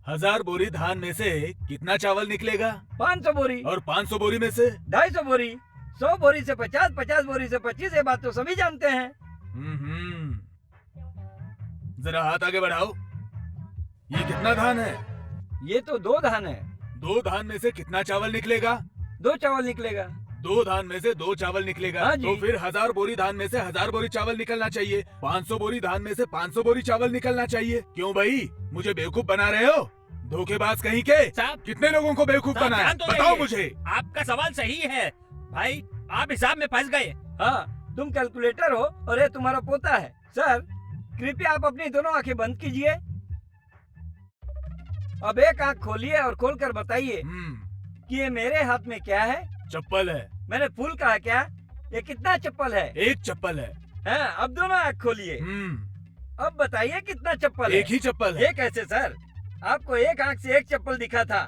1000 बोरी धान में से कितना चावल निकलेगा? 500 बोरी। और 500 बोरी में से 250 बोरी। 100 बोरी से 50, 50 बोरी से 25। ये बात तो सभी जानते हैं। जरा हाथ आगे बढ़ाओ। ये कितना धान है? ये तो 2 धान है। 2 धान में से कितना चावल निकलेगा? 2 चावल निकलेगा। 2 धान में से 2 चावल निकलेगा। हाँ जी। तो फिर 1000 बोरी धान में से 1000 बोरी चावल निकलना चाहिए। 500 बोरी धान में से 500 बोरी चावल निकलना चाहिए। क्यों भाई, मुझे बेवकूफ बना रहे हो? धोखेबाज कहीं के। साहब, कितने लोगों को बेवकूफ साहब, बनाया? ध्यान तो बताओ रहिए। मुझे। आपका सवाल सही है भाई, आप हिसाब में फंस गए। हाँ, तुम कैलकुलेटर हो और ये तुम्हारा पोता है। सर, कृपया आप अपनी दोनों आंखें बंद कीजिए। अब एक आंख खोलिए और खोलकर बताइए कि ये मेरे हाथ में क्या है? चप्पल है। मैंने फूल कहा क्या? ये कितना चप्पल है? 1 चप्पल है। हाँ, अब दोनों आंख खोलिए। अब बताइए कितना चप्पल है? 1 ही चप्पल है। ये कैसे सर? आपको एक आंख से 1 चप्पल दिखा था,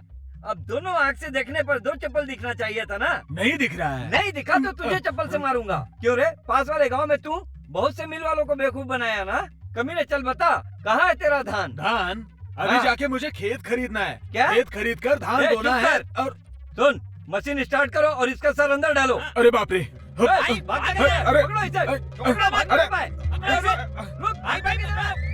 अब दोनों आंख से देखने पर 2 चप्पल दिखना चाहिए था ना? नहीं दिख रहा है। नहीं दिखा तो तुझे चप्पल से मारूंगा। क्यों रे, पास वाले गांव में तू बहुत से मिल वालों को बेवकूफ बनाया ना? कमीने, चल बता, कहाँ है तेरा धान? धान? अभी हाँ। जाके मुझे खेत खरीदना है। क्या? खेत खरीद कर धान ए, बोना चुप है। कर। और सुन, मशीन स्टार्ट करो और इसका सर अंदर डालो। अरे बाप रे। भाई, भाग के ले, अरे, पकड़ो इसे। अरे, पकड़ो, भाग अरे, के पाए। रुक, भाई, भाई की तरफ।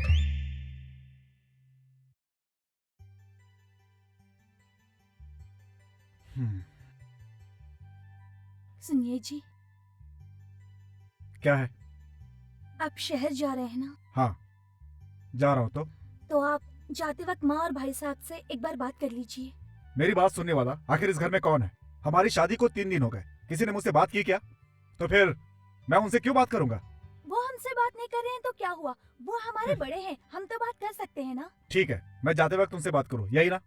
सुनिए जी, क्या है? आप शहर जा रहे हैं ना? हाँ, जा रहा हूँ। तो आप जाते वक्त माँ और भाई साहब से एक बार बात कर लीजिए। मेरी बात सुनने वाला आखिर इस घर में कौन है? हमारी शादी को 3 दिन हो गए, किसी ने मुझसे बात की क्या? तो फिर मैं उनसे क्यों बात करूंगा? वो हमसे बात नहीं कर रहे हैं तो क्या हुआ? वो हमारे बड़े हैं, हम तो बात कर सकते हैं ना? ठीक है, मैं जाते वक्त उनसे बात करूँ, यही ना?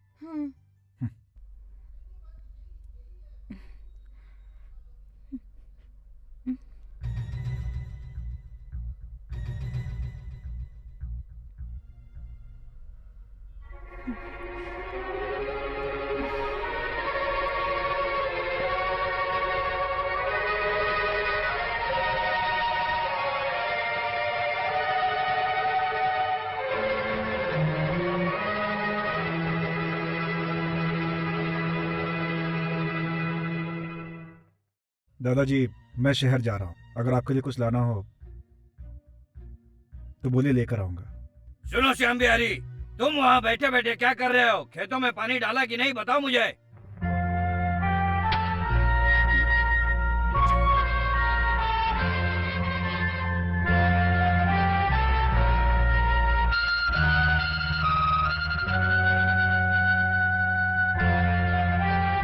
दादाजी, मैं शहर जा रहा हूँ, अगर आपके लिए कुछ लाना हो तो बोलिए, लेकर आऊंगा। सुनो श्याम बिहारी, तुम वहाँ बैठे बैठे क्या कर रहे हो? खेतों में पानी डाला कि नहीं, बताओ मुझे।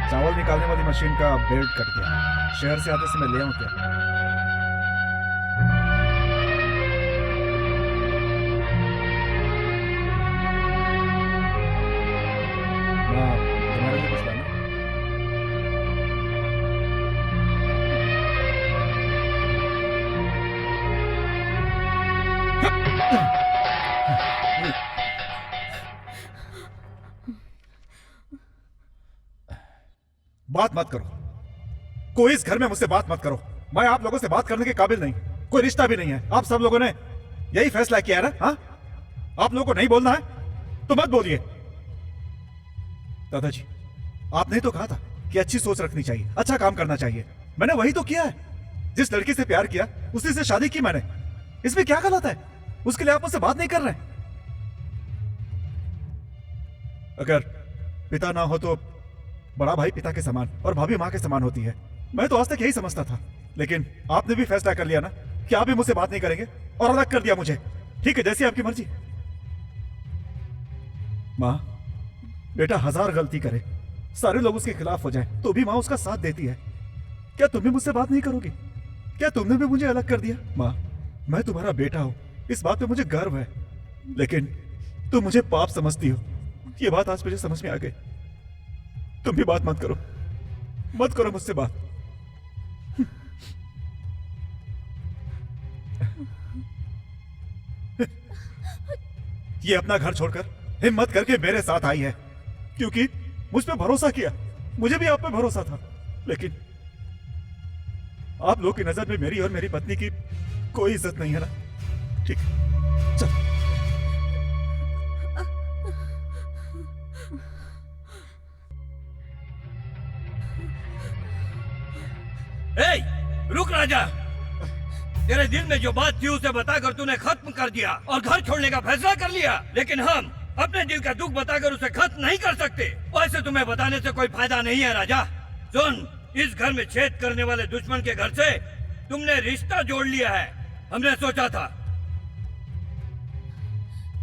चावल निकालने वाली मशीन का बेल्ट कट गया, शहर से आते समय ले आऊं क्या? माँ, तुम्हारे लिए कुछ लाना? बात मत करो, कोई इस घर में मुझसे बात मत करो। मैं आप लोगों से बात करने के काबिल नहीं, कोई रिश्ता भी नहीं है। आप सब लोगों ने यही फैसला किया है ना? हाँ, आप लोगों को नहीं बोलना है तो मत बोलिए। दादाजी, आपने तो कहा था कि अच्छी सोच रखनी चाहिए, अच्छा काम करना चाहिए। मैंने वही तो किया है। जिस लड़की से प्यार किया उसी से शादी की मैंने। इसमें क्या गलत है? उसके लिए आप मुझसे बात नहीं कर रहे? अगर पिता ना हो तो बड़ा भाई पिता के समान और भाभी माँ के समान होती है। मैं तो आज तक यही समझता था, लेकिन आपने भी फैसला कर लिया ना कि आप भी मुझसे बात नहीं करेंगे और अलग कर दिया मुझे। ठीक है, जैसी आपकी मर्जी। माँ, बेटा 1000 गलती करे, सारे लोग उसके खिलाफ हो जाए तो भी माँ उसका साथ देती है। क्या तुम भी मुझसे बात नहीं करोगी? क्या तुमने भी मुझे अलग कर दिया? माँ, मैं तुम्हारा बेटा हूं, इस बात पे मुझे गर्व है, लेकिन तुम मुझे पाप समझती हो, ये बात आज मुझे समझ में आ गई। तुम भी बात मत करो, मत करो मुझसे बात। ये अपना घर छोड़कर हिम्मत करके मेरे साथ आई है क्योंकि मुझ पे भरोसा किया। मुझे भी आप पे भरोसा था, लेकिन आप लोग की नजर में मेरी और मेरी पत्नी की कोई इज्जत नहीं है ना? ठीक है, चल। ए, रुक राजा। तेरे दिल में जो बात थी उसे बताकर तूने खत्म कर दिया और घर छोड़ने का फैसला कर लिया, लेकिन हम अपने दिल का दुख बताकर उसे खत्म नहीं कर सकते। वैसे तुम्हें बताने से कोई फायदा नहीं है राजा। सुन, इस घर में छेद करने वाले दुश्मन के घर से तुमने रिश्ता जोड़ लिया है। हमने सोचा था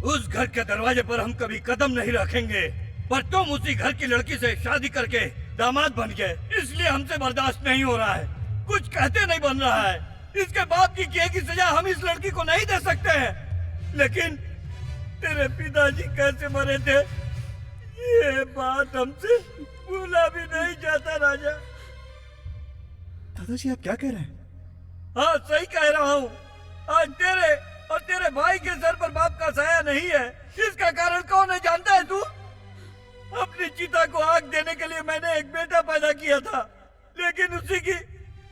उस घर के दरवाजे पर हम कभी कदम नहीं रखेंगे, पर तुम उसी घर की लड़की से शादी करके दामाद बन गए, इसलिए हमसे बर्दाश्त नहीं हो रहा है। कुछ कहते नहीं बन रहा है। इसके बाप की किए की सजा हम इस लड़की को नहीं दे सकते हैं। लेकिन तेरे पिताजी कैसे मरे थे ये बात हमसे भूला भी नहीं जाता राजा। दादाजी आप क्या कह रहे हैं? हाँ सही कह रहा हूँ। आज तेरे और तेरे भाई के सर पर बाप का साया नहीं है। इसका कारण कौन है जानता है तू? अपनी चिता को आग देने के लिए मैंने एक बेटा पैदा किया था, लेकिन उसी की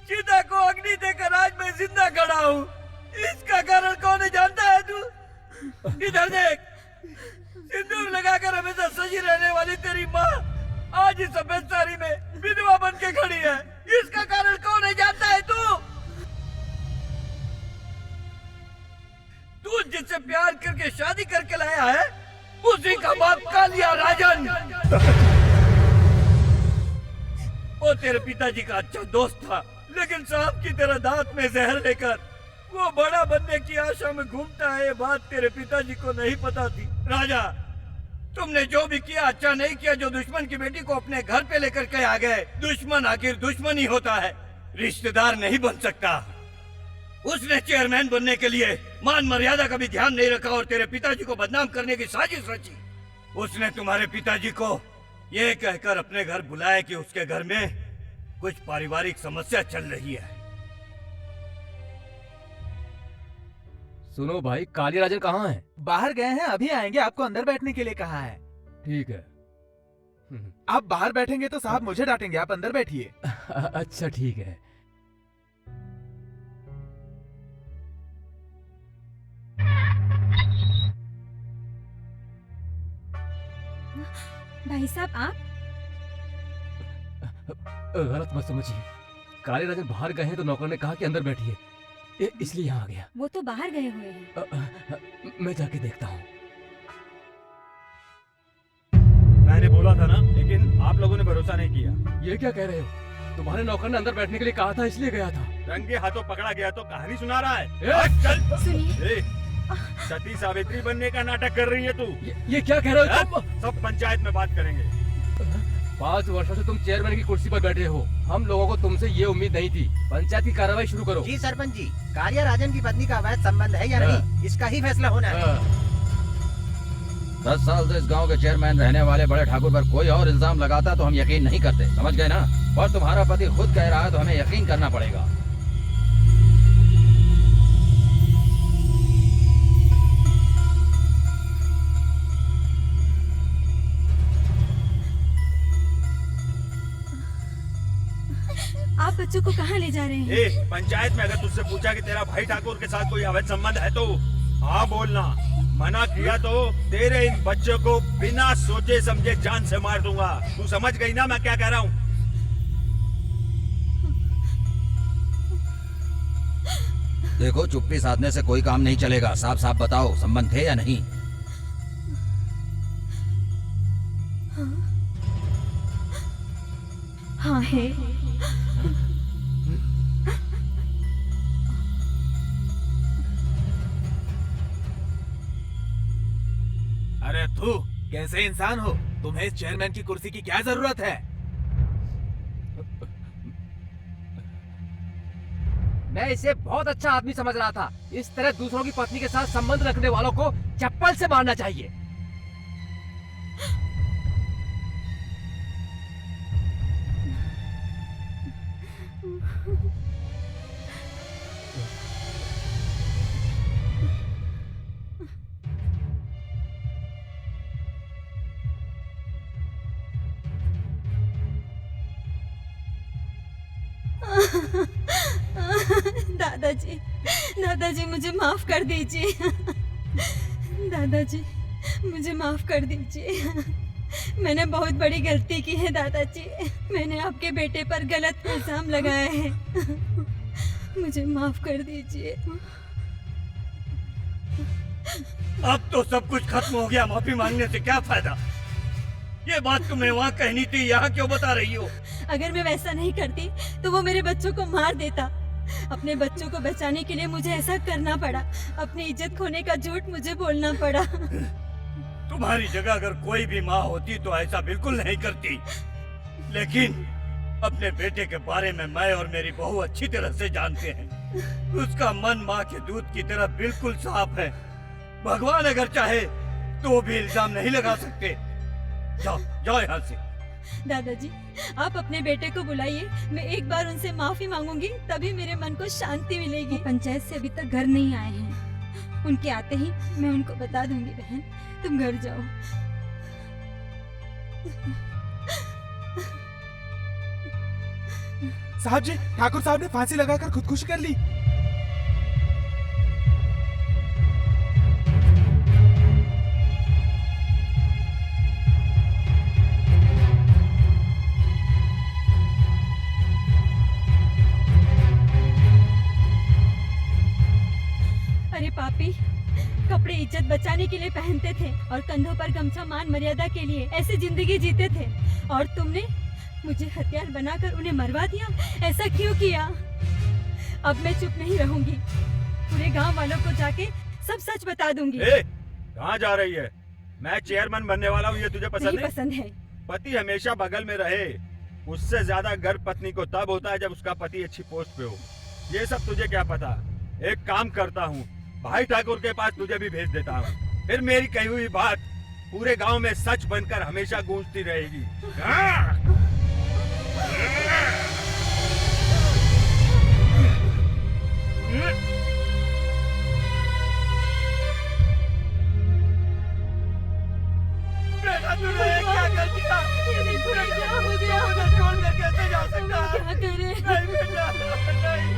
चिता को अग्नि देकर आज मैं जिंदा खड़ा हूँ। इसका कारण कौन है जानता है तू? इधर देख, सिंदूर लगाकर हमेशा सजी रहने वाली तेरी माँ आज इस सफेद साड़ी में विधवा बन के खड़ी है। इसका कारण कौन है जानता है तू? तू जिससे प्यार करके शादी करके लाया है उसी का बाप कालिया राजन। वो तेरे पिताजी का अच्छा दोस्त था, लेकिन सांप की तरह दांत में जहर लेकर वो बड़ा बनने की आशा में घूमता है। ये बात तेरे पिताजी को नहीं पता थी। राजा, तुमने जो भी किया अच्छा नहीं किया जो दुश्मन की बेटी को अपने घर पे लेकर के आ गए। दुश्मन आखिर दुश्मन ही होता है, रिश्तेदार नहीं बन सकता। उसने चेयरमैन बनने के लिए मान मर्यादा का भी ध्यान नहीं रखा और तेरे पिताजी को बदनाम करने की साजिश रची। उसने तुम्हारे पिताजी को ये कहकर अपने घर बुलाया कि उसके घर में कुछ पारिवारिक समस्या चल रही है। सुनो भाई, कालिया राजन कहाँ है? बाहर गए हैं, अभी आएंगे। आपको अंदर बैठने के लिए कहा है। ठीक है। आप बाहर बैठेंगे तो साहब मुझे डांटेंगे। आप अंदर बैठिए। अच्छा ठीक है। भाई साहब आप गलत मत समझिए। काले राजन बाहर गए हैं तो नौकर ने कहा कि अंदर बैठिए, इसलिए यहाँ आ गया। वो तो बाहर गए हुए हैं। मैं जाके देखता हूँ। मैंने बोला था ना, लेकिन आप लोगों ने भरोसा नहीं किया। ये क्या कह रहे हो? तुम्हारे नौकर ने अंदर बैठने के लिए कहा था, इसलिए गया था। रंगे हाथों पकड़ा गया तो कहानी सुना रहा है। चल सुनिए, सती सावित्री बनने का नाटक कर रही है तू। ये क्या कह रहे हो तुम? सब पंचायत में बात करेंगे। 5 वर्षों से तुम चेयरमैन की कुर्सी पर बैठे हो। हम लोगों को तुमसे ये उम्मीद नहीं थी। पंचायत की कार्रवाई शुरू करो। जी सरपंच जी, कालिया राजन की पत्नी का अवैध संबंध है या नहीं, इसका ही फैसला होना है। 10 साल से इस गांव के चेयरमैन रहने वाले बड़े ठाकुर पर कोई और इल्जाम लगाता तो हम यकीन नहीं करते, समझ गए ना? और तुम्हारा पति खुद कह रहा है तो हमें यकीन करना पड़ेगा। आप बच्चों को कहाँ ले जा रहे हैं? पंचायत में अगर तुझसे पूछा कि तेरा भाई ठाकुर के साथ कोई अवैध संबंध है तो हाँ बोलना। मना किया तो तेरे इन बच्चों को बिना सोचे समझे जान से मार दूंगा। तू समझ गई ना मैं क्या कह रहा हूँ? देखो, चुप्पी साधने से कोई काम नहीं चलेगा। साफ साफ बताओ, संबंध थे या नहीं? हाँ है। अरे तू कैसे इंसान हो? तुम्हें इस चेयरमैन की कुर्सी की क्या जरूरत है? मैं इसे बहुत अच्छा आदमी समझ रहा था। इस तरह दूसरों की पत्नी के साथ संबंध रखने वालों को चप्पल से मारना चाहिए। दादाजी, दादाजी मुझे माफ कर दीजिए। दादाजी मुझे माफ कर दीजिए। मैंने बहुत बड़ी गलती की है दादाजी। मैंने आपके बेटे पर गलत इल्जाम लगाया है। मुझे माफ कर दीजिए। अब तो सब कुछ खत्म हो गया, माफी मांगने से क्या फायदा? ये बात तुमने वहाँ कहनी थी, यहाँ क्यों बता रही हो? अगर मैं वैसा नहीं करती तो वो मेरे बच्चों को मार देता। अपने बच्चों को बचाने के लिए मुझे ऐसा करना पड़ा। अपनी इज्जत खोने का झूठ मुझे बोलना पड़ा। तुम्हारी जगह अगर कोई भी माँ होती तो ऐसा बिल्कुल नहीं करती। लेकिन अपने बेटे के बारे में मैं और मेरी बहू अच्छी तरह से जानते हैं। उसका मन माँ के दूध की तरह बिल्कुल साफ है। भगवान अगर चाहे तो वो भी इल्जाम नहीं लगा सकते। जाओ जाओ यहाँ से। दादाजी आप अपने बेटे को बुलाइए। मैं एक बार उनसे माफी मांगूंगी, तभी मेरे मन को शांति मिलेगी। पंचायत से अभी तक घर नहीं आए हैं। उनके आते ही मैं उनको बता दूंगी। बहन तुम घर जाओ। साहब जी, ठाकुर साहब ने फांसी लगाकर खुदकुशी कर ली। अरे पापी, कपड़े इज्जत बचाने के लिए पहनते थे और कंधों पर गमछा मान मर्यादा के लिए ऐसी जिंदगी जीते थे, और तुमने मुझे हथियार बनाकर उन्हें मरवा दिया। ऐसा क्यों किया? अब मैं चुप नहीं रहूंगी। पूरे गांव वालों को जाके सब सच बता दूंगी। कहाँ जा रही है? मैं चेयरमैन बनने वाला हूँ, ये तुझे पसंद नहीं? पसंद है। पति हमेशा बगल में रहे, उससे ज्यादा गर्व पत्नी को तब होता है जब उसका पति अच्छी पोस्ट पे हो। ये सब तुझे क्या पता? एक काम करता हूँ, भाई ठाकुर के पास तुझे भी भेज देता हूँ। फिर मेरी कही हुई बात पूरे गांव में सच बनकर हमेशा गूंजती रहेगी। बेटा तूने क्या कर दिया? क्या हो गया? मुझे छोड़ कर कैसे जा सकता? क्या करे? नहीं बेटा, नहीं।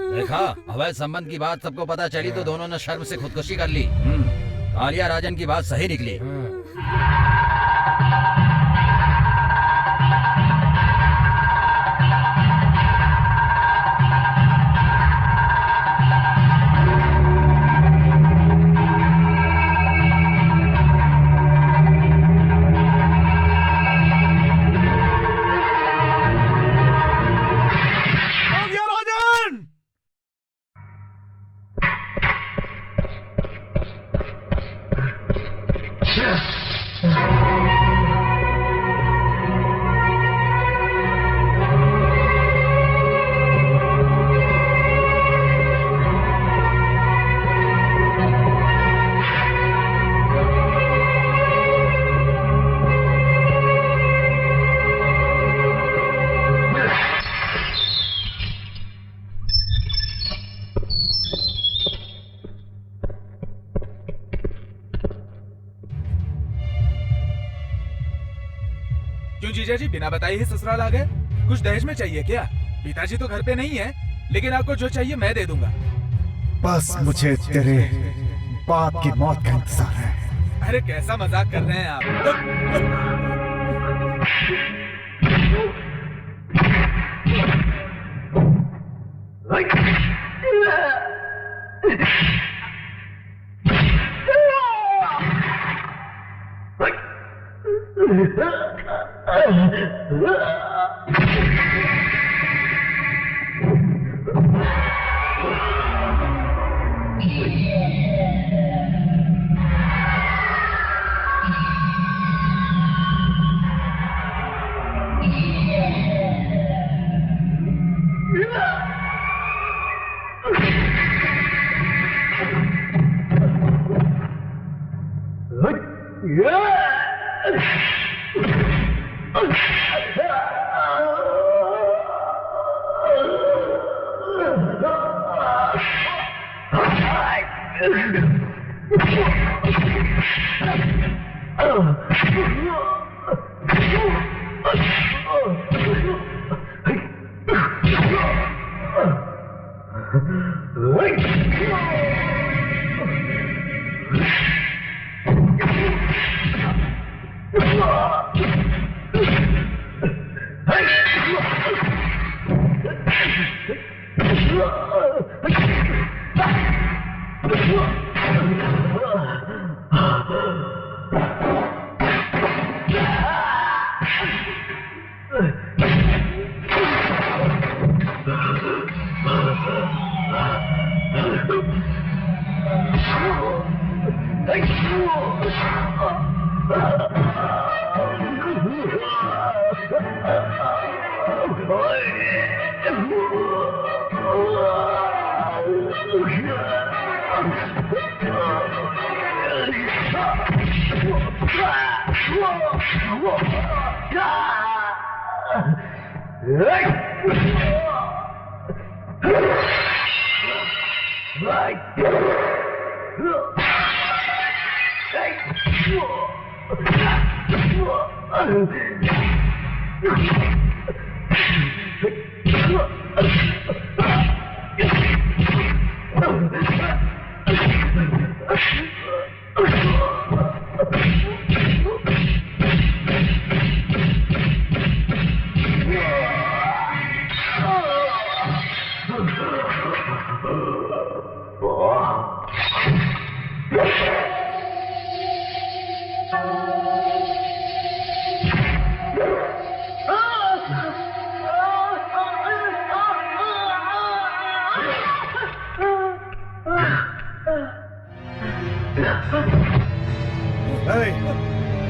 देखा, अवैध संबंध की बात सबको पता चली तो दोनों ने शर्म से खुदकुशी कर ली। कालिया राजन की बात सही निकली। क्यों जीजा जी, बिना बताए ही ससुराल आ गए? कुछ दहेज में चाहिए क्या? पिताजी तो घर पे नहीं है, लेकिन आपको जो चाहिए मैं दे दूंगा। बस मुझे तेरे बाप की मौत का इंतजार है। अरे कैसा मजाक कर रहे हैं आप?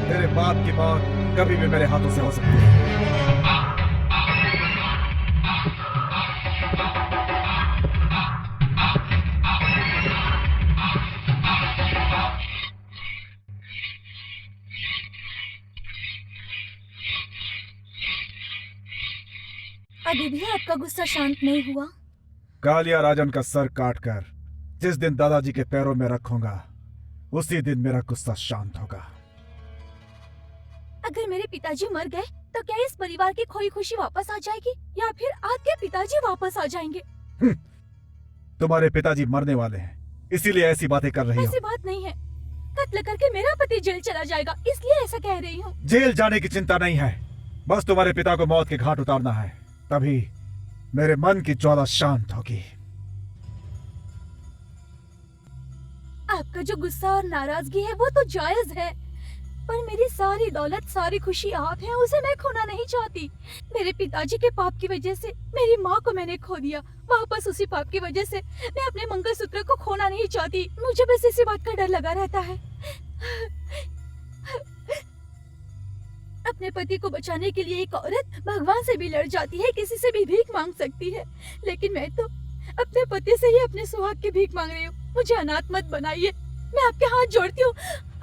तेरे बाप की मौत कभी भी मेरे हाथों से हो सकती है। अभी भी आपका गुस्सा शांत नहीं हुआ? कालिया राजन का सर काटकर जिस दिन दादाजी के पैरों में रखूंगा उसी दिन मेरा गुस्सा शांत होगा। अगर मेरे पिताजी मर गए तो क्या इस परिवार की खोई खुशी वापस आ जाएगी या फिर आपके पिताजी वापस आ जाएंगे? तुम्हारे पिताजी मरने वाले हैं इसीलिए ऐसी बातें कर रही हो। ऐसी बात नहीं है, कत्ल करके मेरा पति जेल चला जाएगा इसलिए ऐसा कह रही हूँ। जेल जाने की चिंता नहीं है, बस तुम्हारे पिता को मौत के घाट उतारना है, तभी मेरे मन की ज्वाला शांत होगी। आपका जो गुस्सा और नाराजगी है वो तो जायज है, पर मेरी सारी दौलत सारी खुशी आप है, उसे मैं खोना नहीं चाहती। मेरे पिताजी के पाप की वजह से मेरी माँ को मैंने खो दिया, वापस उसी पाप की वजह से मैं अपने मंगलसूत्र को खोना नहीं चाहती। मुझे बस इसी बात का डर लगा रहता है। अपने पति को बचाने के लिए एक औरत भगवान से भी लड़ जाती है, किसी से भी भीख मांग सकती है, लेकिन मैं तो अपने पति से ही अपने सुहाग की भीख मांग रही हूँ। मुझे अनाथ मत बनाइए, मैं आपके हाथ जोड़ती हूँ,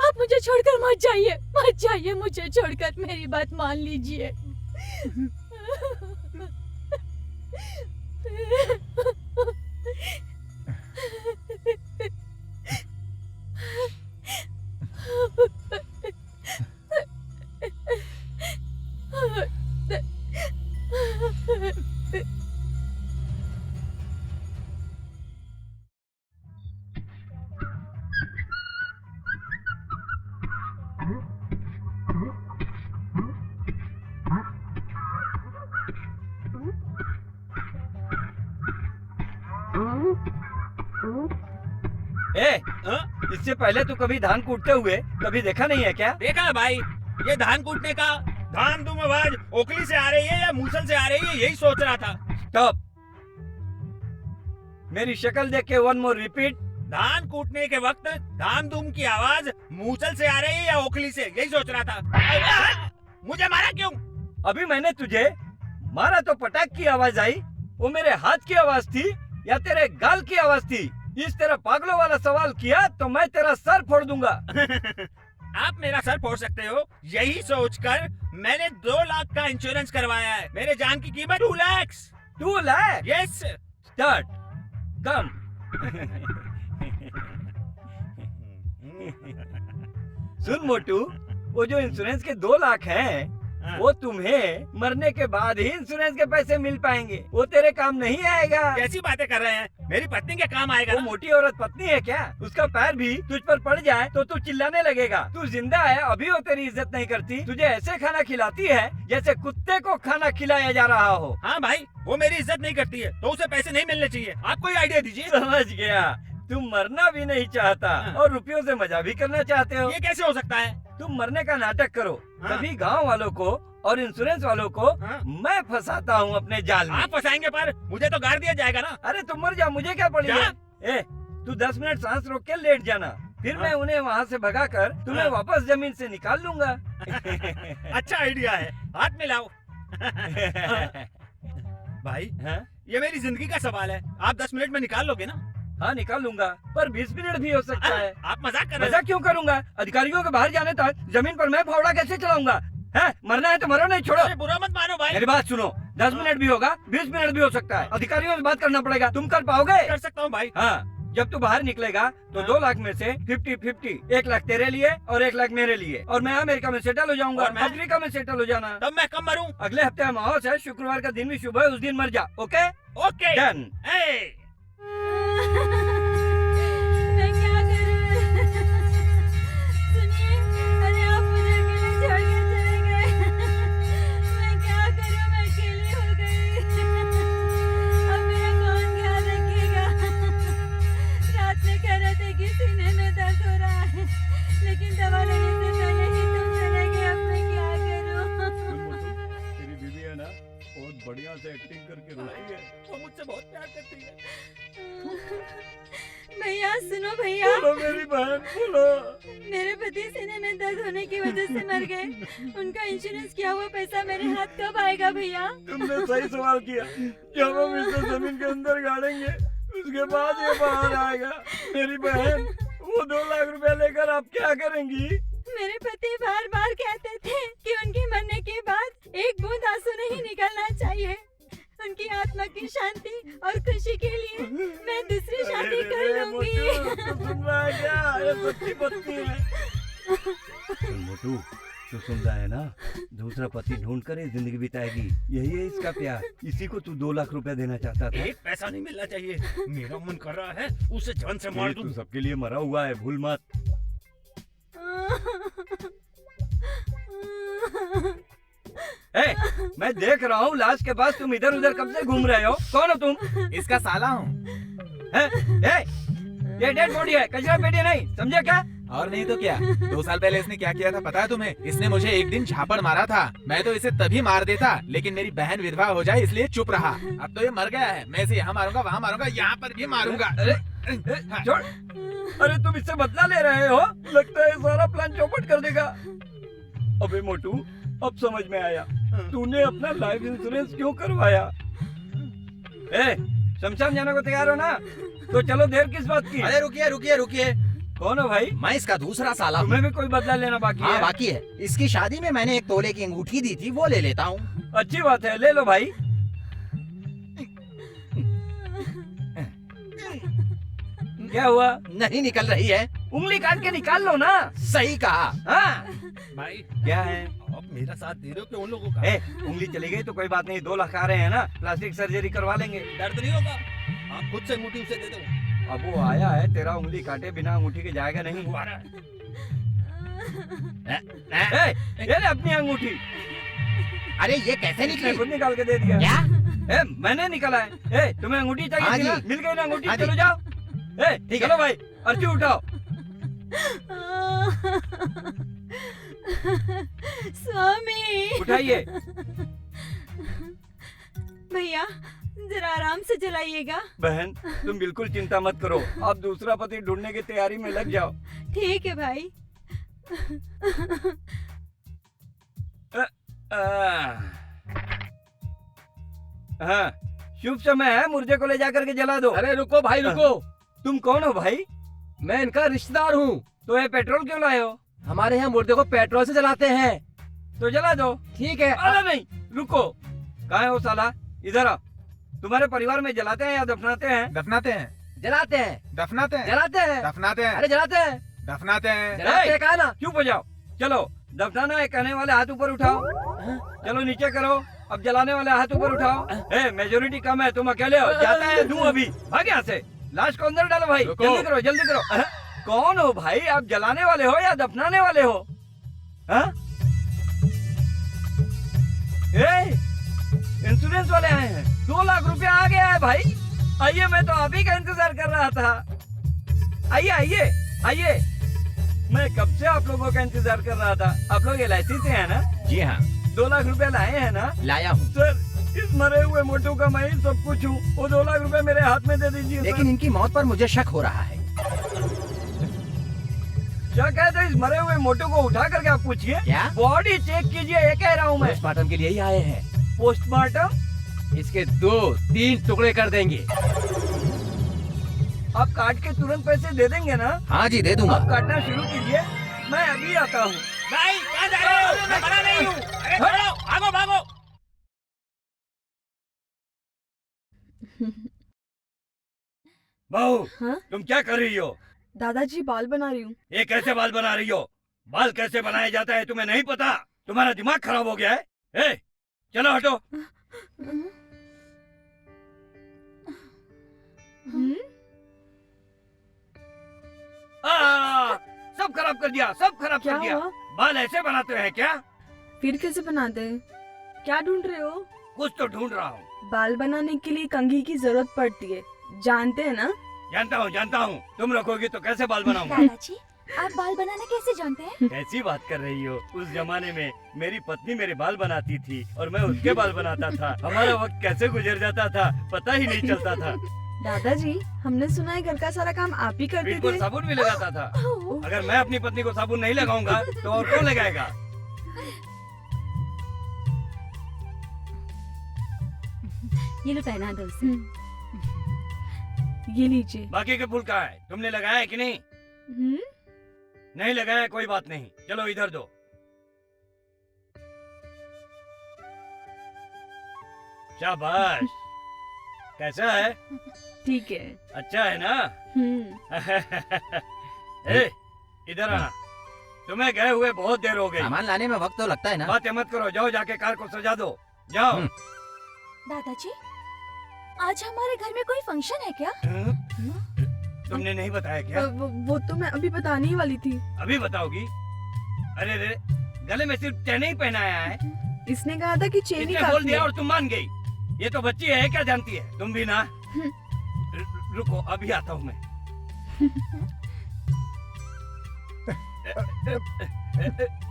आप मुझे छोड़कर मत जाइए, मत जाइए मुझे छोड़कर, मेरी बात मान लीजिए। इससे पहले तू कभी धान कूटते हुए कभी देखा नहीं है क्या? देखा है भाई, ये धान कूटने का धान धूम आवाज ओखली से आ रही है या मूसल से आ रही है, यही सोच रहा था। स्टॉप, मेरी शक्ल देख के वन मोर रिपीट। धान कूटने के वक्त धाम धूम की आवाज मूसल से आ रही है या ओखली से, यही सोच रहा था। मुझे मारा क्यों? अभी मैंने तुझे मारा तो पटाख की आवाज आई, वो मेरे हाथ की आवाज थी या तेरे गाल की आवाज थी? इस तरह पागलों वाला सवाल किया तो मैं तेरा सर फोड़ दूंगा। आप मेरा सर फोड़ सकते हो, यही सोचकर मैंने 2 लाख का इंश्योरेंस करवाया है। मेरे जान की कीमत 2 लाख। 2 लाख? यस। स्टार्ट, कम। सुन मोटू, वो जो इंश्योरेंस के 2 लाख हैं, वो तुम्हें मरने के बाद ही इंश्योरेंस के पैसे मिल पाएंगे। वो तेरे काम नहीं आएगा। कैसी बातें कर रहे हैं? मेरी पत्नी के काम आएगा वो ना? मोटी औरत पत्नी है क्या? उसका पैर भी तुझ पर पड़ जाए तो तू चिल्लाने लगेगा। तू जिंदा है, अभी वो तेरी इज्जत नहीं करती। तुझे ऐसे खाना खिलाती है जैसे कुत्ते को खाना खिलाया जा रहा हो। हाँ भाई, वो मेरी इज्जत नहीं करती है तो उसे पैसे नहीं मिलने चाहिए। आप कोई आइडिया दीजिए। समझ गया, तुम मरना भी नहीं चाहता और रुपयों से मजा भी करना चाहते हो। ये कैसे हो सकता है? तुम मरने का नाटक करो, तभी गांव वालों को और इंश्योरेंस वालों को मैं फंसाता हूँ अपने जाल में। आप फंसाएंगे पर मुझे तो गाड़ दिया जाएगा ना। अरे तुम मर जाओ, मुझे क्या पड़ी है? ए, तू 10 मिनट सांस रोक के लेट जाना, फिर मैं उन्हें वहाँ से भगाकर तुम्हें वापस जमीन से निकाल लूंगा। अच्छा आइडिया है, हाथ मिलाओ। भाई ये मेरी जिंदगी का सवाल है, आप 10 मिनट में निकाल लोगे ना? हाँ निकाल लूंगा, पर 20 मिनट भी हो सकता है। आप मजाक कर रहे हैं? मजाक क्यों करूंगा? अधिकारियों के बाहर जाने तक जमीन पर मैं फावड़ा कैसे चलाऊंगा? है मरना है तो मरो, नहीं छोड़ो। अरे बुरा मत मानो भाई। मेरी बात सुनो, 10 मिनट भी होगा, 20 मिनट भी हो सकता है। अधिकारियों से बात करना पड़ेगा। तुम कर पाओगे? कर सकता हूँ भाई। हाँ, जब तू बाहर निकलेगा तो 2 लाख में से 50-50, 1 लाख तेरे लिए और 1 लाख मेरे लिए, और मैं अमेरिका में सेटल हो जाऊंगा। अफ्रीका में सेटल हो जाना। तब मैं कब मरूं? अगले हफ्ते अमावस है, शुक्रवार का दिन भी शुभ है, उस दिन मर जा। Okay okay done. मैं क्या करूं? सुनिए, अरे आप मुझे अकेले छोड़ के चले गए। मैं क्या करूं? मैं अकेली हो गई। अब मेरा कौन ख्याल रखेगा? रात में कह रहे थे कि सीने में दर्द हो रहा है, लेकिन दवा लेने से पहले ही तुम चले गए। अब मैं क्या करूं? तेरी बीवी है ना, बहुत बढ़िया से एक्टिंग करके रोती है। वो मुझसे बहुत प्यार करती है। भैया सुनो भैया। बोलो मेरी बहन, बोलो। मेरे पति सीने में दर्द होने की वजह से मर गए। उनका इंश्योरेंस किया हुआ पैसा मेरे हाथ कब आएगा भैया? तुमने सही सवाल किया। जब हम इसे जमीन के अंदर गाड़ेंगे उसके बाद ये बाहर आएगा। मेरी बहन, वो 2 लाख रुपए लेकर आप क्या करेंगी? मेरे पति बार बार कहते थे कि उनके मरने के बाद एक बूंद आंसू नहीं निकलना चाहिए। उनकी आत्मा की शांति और खुशी के लिए मैं दूसरी शादी कर लूंगी। सुन रहा है क्या? ये सच्ची पत्नी है। मोटू, तू सुन रहा है ना? दूसरा पति ढूंढ कर ये जिंदगी बिताएगी। यही है इसका प्यार। इसी को तू 2 लाख रुपए देना चाहता था। एक पैसा नहीं मिलना चाहिए। मेरा मन कर रहा है उसे जान से मार दूं। तू सबके लिए मरा हुआ है, भूल मत। ए, मैं देख रहा हूँ लाश के पास तुम इधर उधर कब से घूम रहे हो। कौन हो तुम? इसका साला हूँ। ये डेड बॉडी है, कचरा पेटी नहीं, समझे क्या? और नहीं तो क्या। 2 साल पहले इसने क्या किया था पता है तुम्हें? इसने मुझे एक दिन झापड़ मारा था। मैं तो इसे तभी मार देता, लेकिन मेरी बहन विधवा हो जाए इसलिए चुप रहा। अब तो ये मर गया है। मैं इसे यहाँ मारूंगा, वहाँ मारूंगा, यहाँ पर भी मारूंगा। छोड़। अरे तुम इससे बदला ले रहे हो? लगता है सारा प्लान चौपट कर देगा। अबे मोटू, अब समझ में आया तूने अपना लाइफ इंश्योरेंस क्यों करवाया। ए, शमशान जाने को तैयार हो ना? तो चलो, देर किस बात की? अरे रुकिए रुकिए रुकिए। कौन हो भाई? मैं इसका दूसरा साला हूँ। तुम्हें भी कोई बदला लेना बाकी है? हाँ बाकी है। इसकी शादी में मैंने 1 तोले की अंगूठी दी थी, वो ले लेता हूँ। अच्छी बात है, ले लो भाई। क्या हुआ? नहीं निकल रही है। उंगली काट के निकाल लो ना। सही कहा। हाँ भाई क्या है? अब मेरा साथ दे रहे हो कि उन लोगों का? उंगली चली गई तो कोई बात नहीं, 2 लाख आ रहे हैं ना, प्लास्टिक सर्जरी करवा लेंगे। दर्द नहीं होगा? आप खुद से अंगूठी उसे दे दो। अब वो आया है, तेरा उंगली काटे बिना अंगूठी के जाएगा नहीं। ये ले अपनी अंगूठी। अरे ये कैसे निकली? खुद निकाल के दे दिया। क्या? मैंने निकाला है। तुम्हें अंगूठी चाहिए थी ना? मिल गई ना अंगूठी? चलो जाओ। ठीक है। चलो भाई, अर्जी उठाओ। स्वामी उठाइए। भैया जरा आराम से चलाइएगा। बहन, तुम बिल्कुल चिंता मत करो, आप दूसरा पति ढूंढने की तैयारी में लग जाओ। ठीक है भाई। हाँ, शुभ समय है, मुर्दे को ले जाकर के जला दो। अरे रुको भाई रुको। तुम कौन हो भाई? मैं इनका रिश्तेदार हूँ। तो ये पेट्रोल क्यों लाए हो? हमारे यहाँ मुर्दे को पेट्रोल से जलाते हैं। तो जला दो। ठीक है। अरे नहीं, रुको। कहाँ है वो साला? इधर आओ। तुम्हारे परिवार में जलाते हैं या दफनाते हैं? दफनाते हैं। जलाते हैं। दफनाते हैं। जलाते हैं। दफनाते हैं। अरे जलाते हैं। दफनाते हैं। ए, कहा ना चुप हो जाओ। चलो दफनाना है कहने वाले हाथ ऊपर उठाओ। चलो नीचे करो। अब जलाने वाले हाथ ऊपर उठाओ। ए मेजोरिटी कम है, तुम अकेले हो। जाता है दूं अभी। भाग यहाँ से। लाश को अंदर डालो भाई। जल्दी करो जल्दी करो। कौन हो भाई आप? जलाने वाले हो या दफनाने वाले हो? हाँ? इंश्योरेंस वाले आए हैं। 2 लाख रुपया आ गया है भाई। आइए, मैं तो आप ही का इंतजार कर रहा था। आइए आइए आइए। मैं कब से आप लोगों का इंतजार कर रहा था। आप लोग LIC से हैं ना? जी हाँ। 2 लाख रुपया लाए हैं ना? लाया हूँ सर, इस मरे हुए मोटू का मैं ही सब कुछ हूँ। वो 2 लाख रुपया मेरे हाथ में दे दीजिए। लेकिन इनकी मौत पर मुझे शक हो रहा है। क्या कहते? इस मरे हुए मोटू को उठा करके आप पूछिए। क्या? बॉडी चेक कीजिए, ये कह रहा हूँ मैं। पोस्टमार्टम के लिए ही आए हैं। पोस्टमार्टम? इसके 2-3 टुकड़े कर देंगे। आप काट के तुरंत पैसे दे देंगे ना? हाँ जी दे दूंगा। आप काटना शुरू कीजिए, मैं अभी आता हूँ। भाई कहाँ जा रहे हो? मैं मरा नहीं हूँ। अरे छोड़ो, भागो भागो। बहू, हाँ? तुम क्या कर रही हो? दादाजी बाल बना रही हूँ। ये कैसे बाल बना रही हो? बाल कैसे बनाया जाता है तुम्हें नहीं पता? तुम्हारा दिमाग खराब हो गया है? ए, चलो हटो। सब खराब कर दिया, सब खराब क्या कर दिया। हुआ? बाल ऐसे बनाते हैं क्या? फिर कैसे बनाते हैं? क्या ढूंढ रहे हो? कुछ तो ढूंढ रहा हूँ। बाल बनाने के लिए कंघी की जरूरत पड़ती है, जानते हैं ना? जानता हूँ। तुम रखोगी तो कैसे बाल बनाऊंगा? दादाजी, आप बाल बनाना कैसे जानते हैं? कैसी बात कर रही हो? उस जमाने में मेरी पत्नी मेरे बाल बनाती थी और मैं उसके बाल बनाता था। हमारा वक्त कैसे गुजर जाता था पता ही नहीं चलता था। दादाजी, हमने सुना है घर का सारा काम आप ही करते बिल्कुल, थे। साबुन भी लगाता था। अगर मैं अपनी पत्नी को साबुन नहीं लगाऊंगा तो और कौन लगाएगा? ये लो पहना दो उसे। ये लीजिए। बाकी के फूल कहाँ है? तुमने लगाया है कि नहीं? नहीं लगाया, कोई बात नहीं। चलो इधर दो। शाबाश। कैसा है? ठीक है। अच्छा है ना? ए, इधर आना। तुम्हें गए हुए बहुत देर हो गई। सामान लाने में वक्त तो लगता है ना। बातें मत करो, जाओ जाके कार को सजा दो। जाओ। दादाजी, आज हमारे घर में कोई फंक्शन है क्या? तुमने नहीं बताया क्या? वो तो मैं अभी बताने ही वाली थी। अभी बताओगी? अरे रे, गले में सिर्फ चेन ही पहनाया है। इसने कहा था कि चेन ही इसने बोल दिया और तुम मान गई। ये तो बच्ची है, क्या जानती है? तुम भी ना। रुको, अभी आता हूँ मैं।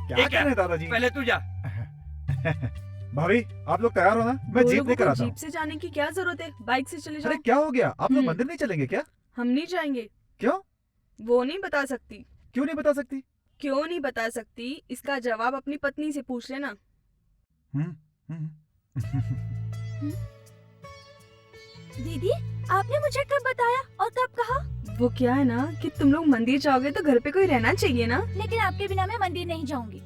क्या कर रहे हैं दादाजी? पहले तू जा। भाभी, आप लोग तैयार हो ना? मैं जीप लेकर आता हूँ। जीप से जाने की क्या जरूरत है? बाइक से चले जाओ। अरे क्या हो गया? आप लोग मंदिर नहीं चलेंगे क्या? हम नहीं जाएंगे। क्यों? वो नहीं बता सकती। क्यों नहीं बता सकती? क्यों नहीं बता सकती, इसका जवाब अपनी पत्नी से पूछ लेना। दीदी, आपने मुझे कब बताया और कब कहा? वो क्या है ना कि तुम लोग मंदिर जाओगे तो घर पे कोई रहना चाहिए ना। लेकिन आपके बिना मैं मंदिर नहीं जाऊंगी।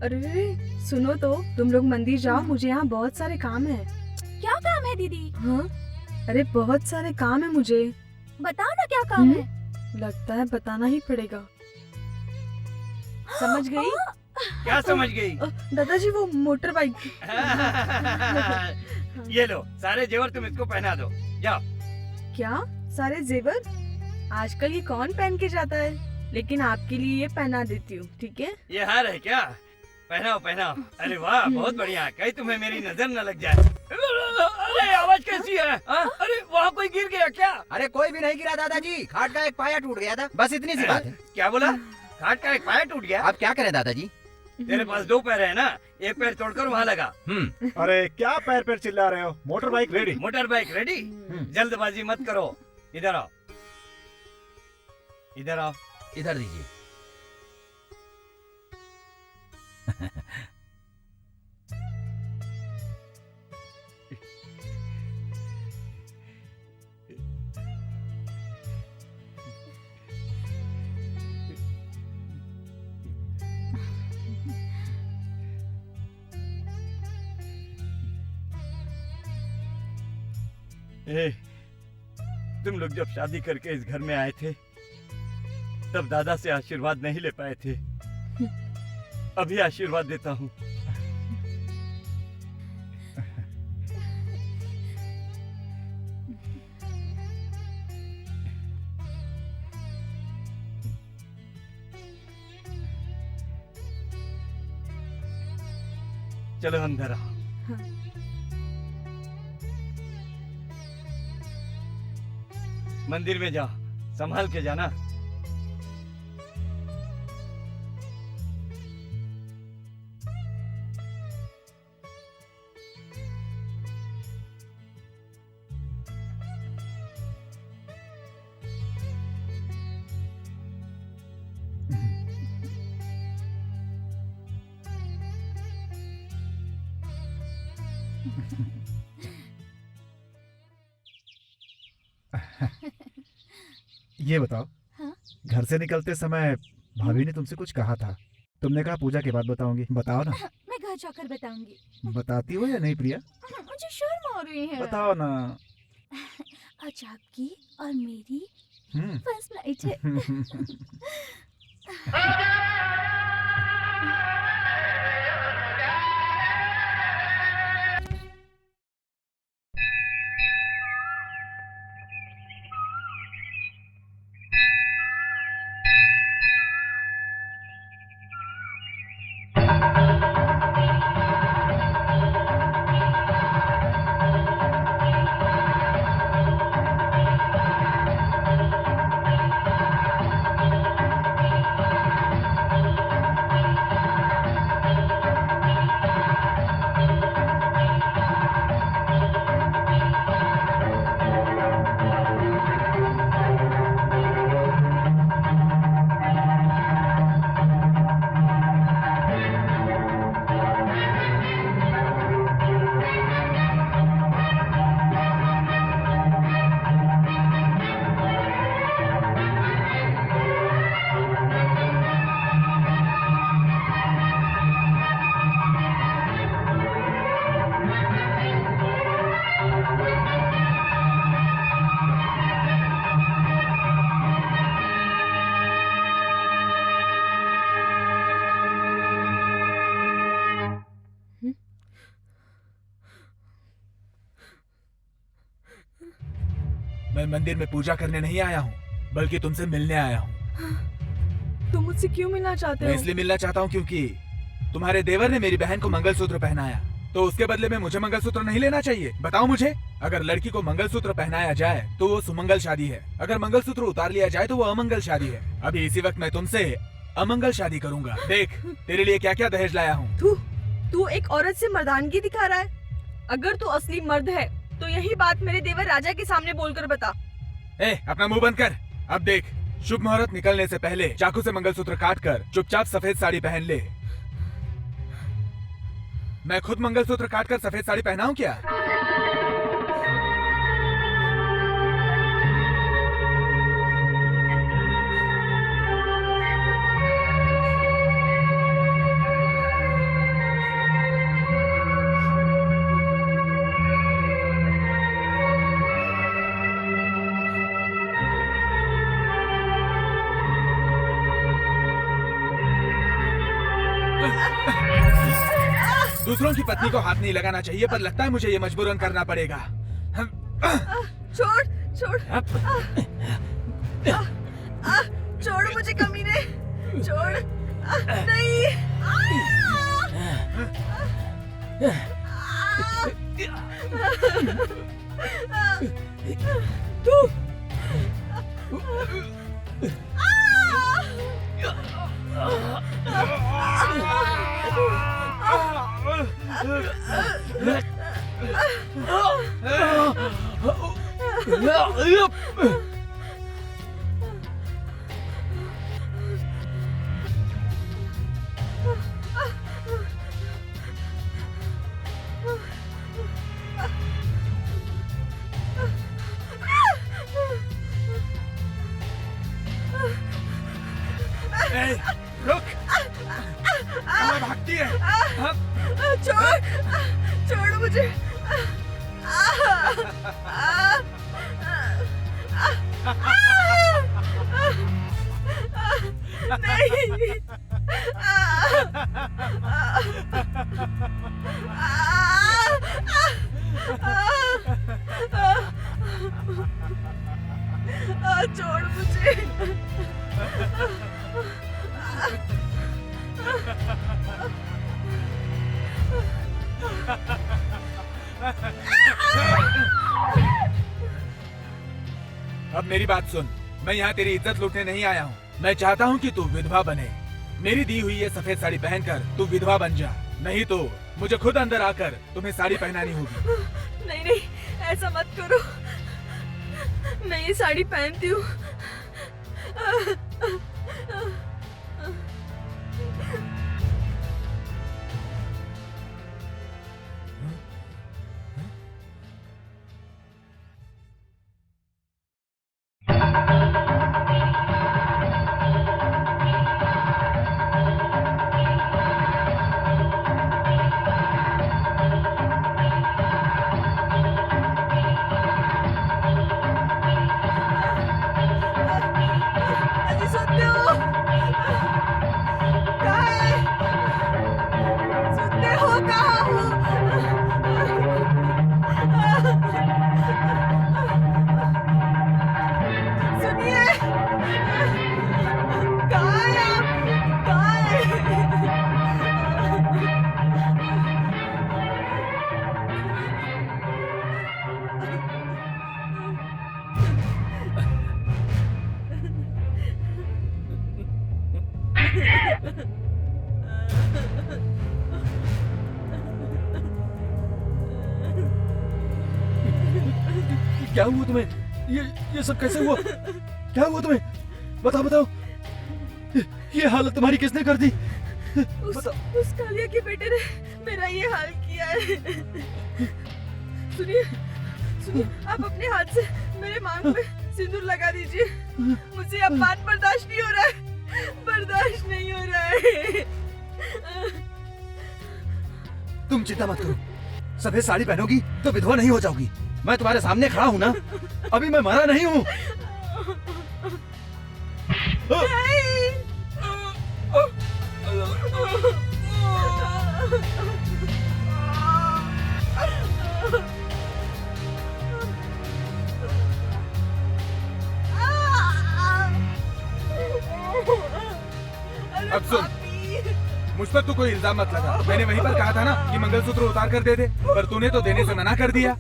अरे सुनो तो, तुम लोग मंदिर जाओ, मुझे यहाँ बहुत सारे काम है। क्या काम है दीदी? हाँ, अरे बहुत सारे काम है मुझे। बताओ ना क्या काम है। लगता है बताना ही पड़ेगा। समझ गई? क्या समझ गई? दादाजी वो मोटर बाइक। ये लो सारे जेवर तुम इसको पहना दो, जाओ। क्या सारे जेवर? आजकल ये कौन पहन के जाता है, लेकिन आपके लिए ये पहना देती हूँ, ठीक है? ये हार है क्या? पहनाओ पहनाओ। अरे वाह बहुत बढ़िया, कहीं तुम्हें मेरी नजर न लग जाए। अरे आवाज कैसी है? अरे वहाँ कोई गिर गया क्या? अरे कोई भी नहीं गिरा दादाजी, खाट का एक पाया टूट गया था, बस इतनी सी बात है। क्या बोला? खाट का एक पाया टूट गया? अब क्या करें दादाजी? तेरे पास दो पैर है ना, एक पैर तोड़कर वहाँ लगा। अरे क्या पैर पैर चिल्ला रहे हो? Motor bike ready. Motor bike ready? जल्दबाजी मत करो, इधर आओ, इधर आओ, इधर दीजिए। तुम लोग जब शादी करके इस घर में आए थे तब दादा से आशीर्वाद नहीं ले पाए थे। अभी आशीर्वाद देता हूँ। चलो अंदर आओ। मंदिर में जाओ, संभाल के जाना। ये बताओ, हाँ? घर से निकलते समय भाभी ने तुमसे कुछ कहा था। तुमने कहा पूजा के बाद बताऊंगी। बताओ ना। मैं घर जाकर बताऊंगी। बताती हो या नहीं प्रिया? मुझे शर्म आ रही है। बताओ ना। आज आपकी और मेरी हम्म। फर्स्ट फ्लाइट है। मैं मंदिर में पूजा करने नहीं आया हूँ, बल्कि तुमसे मिलने आया हूँ। तुम मुझसे क्यों मिलना चाहते हो? मैं इसलिए मिलना चाहता हूँ क्योंकि तुम्हारे देवर ने मेरी बहन को मंगलसूत्र पहनाया, तो उसके बदले में मुझे मंगलसूत्र नहीं लेना चाहिए? बताओ मुझे, अगर लड़की को मंगलसूत्र पहनाया जाए तो वो सुमंगल शादी है, अगर मंगलसूत्र उतार लिया जाए तो वो अमंगल शादी है। अभी इसी वक्त मैं तुमसे अमंगल शादी करूंगा। देख तेरे लिए क्या क्या दहेज लाया हूँ। तू एक औरत से मर्दानगी दिखा रहा है। अगर तू असली मर्द है तो यही बात मेरे देवर राजा के सामने बोलकर बता। अपना मुंह बंद कर। अब देख, शुभ मुहूर्त निकलने से पहले चाकू से मंगलसूत्र काट कर चुपचाप सफेद साड़ी पहन ले। मैं खुद मंगलसूत्र काट कर सफेद साड़ी पहनाऊं क्या? दूसरों की पत्नी को हाथ नहीं लगाना चाहिए, पर लगता है मुझे ये मजबूरन करना पड़ेगा। छोड़ छोड़ छोड़ मुझे कमीने, छोड़। नहीं। तू रुक, भागती है। छोड़ छोड़ मुझे। नहीं। छोड़ मुझे। अब मेरी बात सुन, मैं यहाँ तेरी इज्जत लूटने नहीं आया हूँ। मैं चाहता हूँ कि तू विधवा बने। मेरी दी हुई ये सफेद साड़ी पहनकर तू विधवा बन जा, नहीं तो मुझे खुद अंदर आकर तुम्हें साड़ी पहनानी होगी। नहीं नहीं, ऐसा मत करो। मैं ये साड़ी पहनती हूँ। अजी सुनते हो? कहाँ है? सुनते हो? कहाँ हो? सुनिए, कहाँ है आप? कहाँ है? क्या हुआ तुम्हें? ये सब कैसे हुआ? क्या हुआ तुम्हें? बताओ बताओ। ये हालत तुम्हारी किसने कर दी? उस कालिया के बेटे ने मेरा ये हाल किया है। सुनिए सुनिए, आप अपने हाथ से मेरे मांग पे सिंदूर लगा दीजिए। मुझे अपमान बर्दाश्त नहीं हो रहा है, बर्दाश्त नहीं हो रहा है। तुम चिंता मत करो, सफेद साड़ी पहनोगी तो विधवा नहीं हो जाओगी। मैं तुम्हारे सामने खड़ा हूँ ना, अभी मैं मरा नहीं हूँ। अब सुन, मुझ पर तू कोई इल्जाम मत लगा। मैंने वहीं पर कहा था ना कि मंगलसूत्र उतार कर दे दे, पर तूने तो देने से मना कर दिया।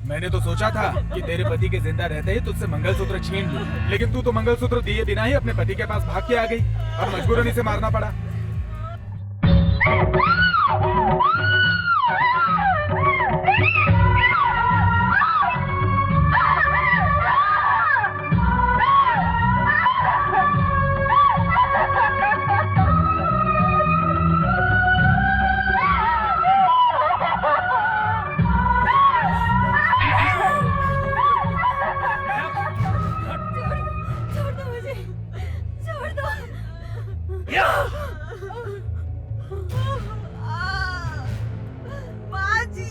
मैंने तो सोचा था कि तेरे पति के जिंदा रहते ही तुझसे मंगलसूत्र छीन लूं, लेकिन तू तो मंगलसूत्र दिए बिना ही अपने पति के पास भाग के आ गई। अब मजबूरन इसे मारना पड़ा। छोड़ दो मुझे, छोड़ दो। माँ जी।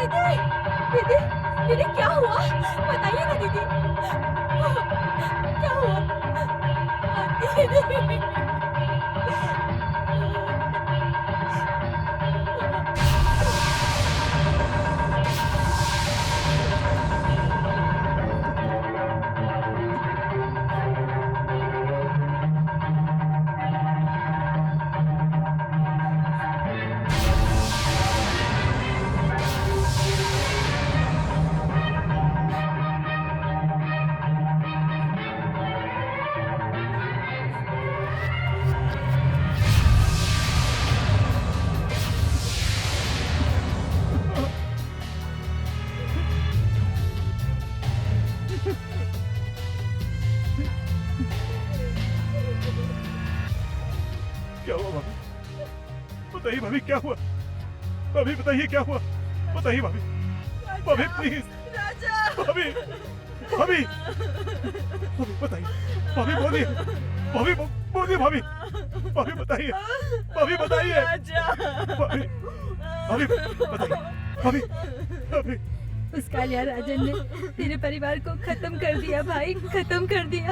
दीदी दीदी क्या हुआ बताइए ना दीदी क्या हुआ दीदी क्या हुआ भाभी? बताइए भाभी क्या हुआ? भाभी बताइए क्या हुआ? बताइए भाभी। भाभी प्लीज। भाभी भाभी भाभी बताइए। भाभी बोलिए। भाभी बोलिए भाभी। भाभी बताइए। भाभी बताइए। भाभी भाभी बताइए। भाभी भाभी उस कालिया राजन ने तेरे परिवार को खत्म कर दिया भाई, खत्म कर दिया।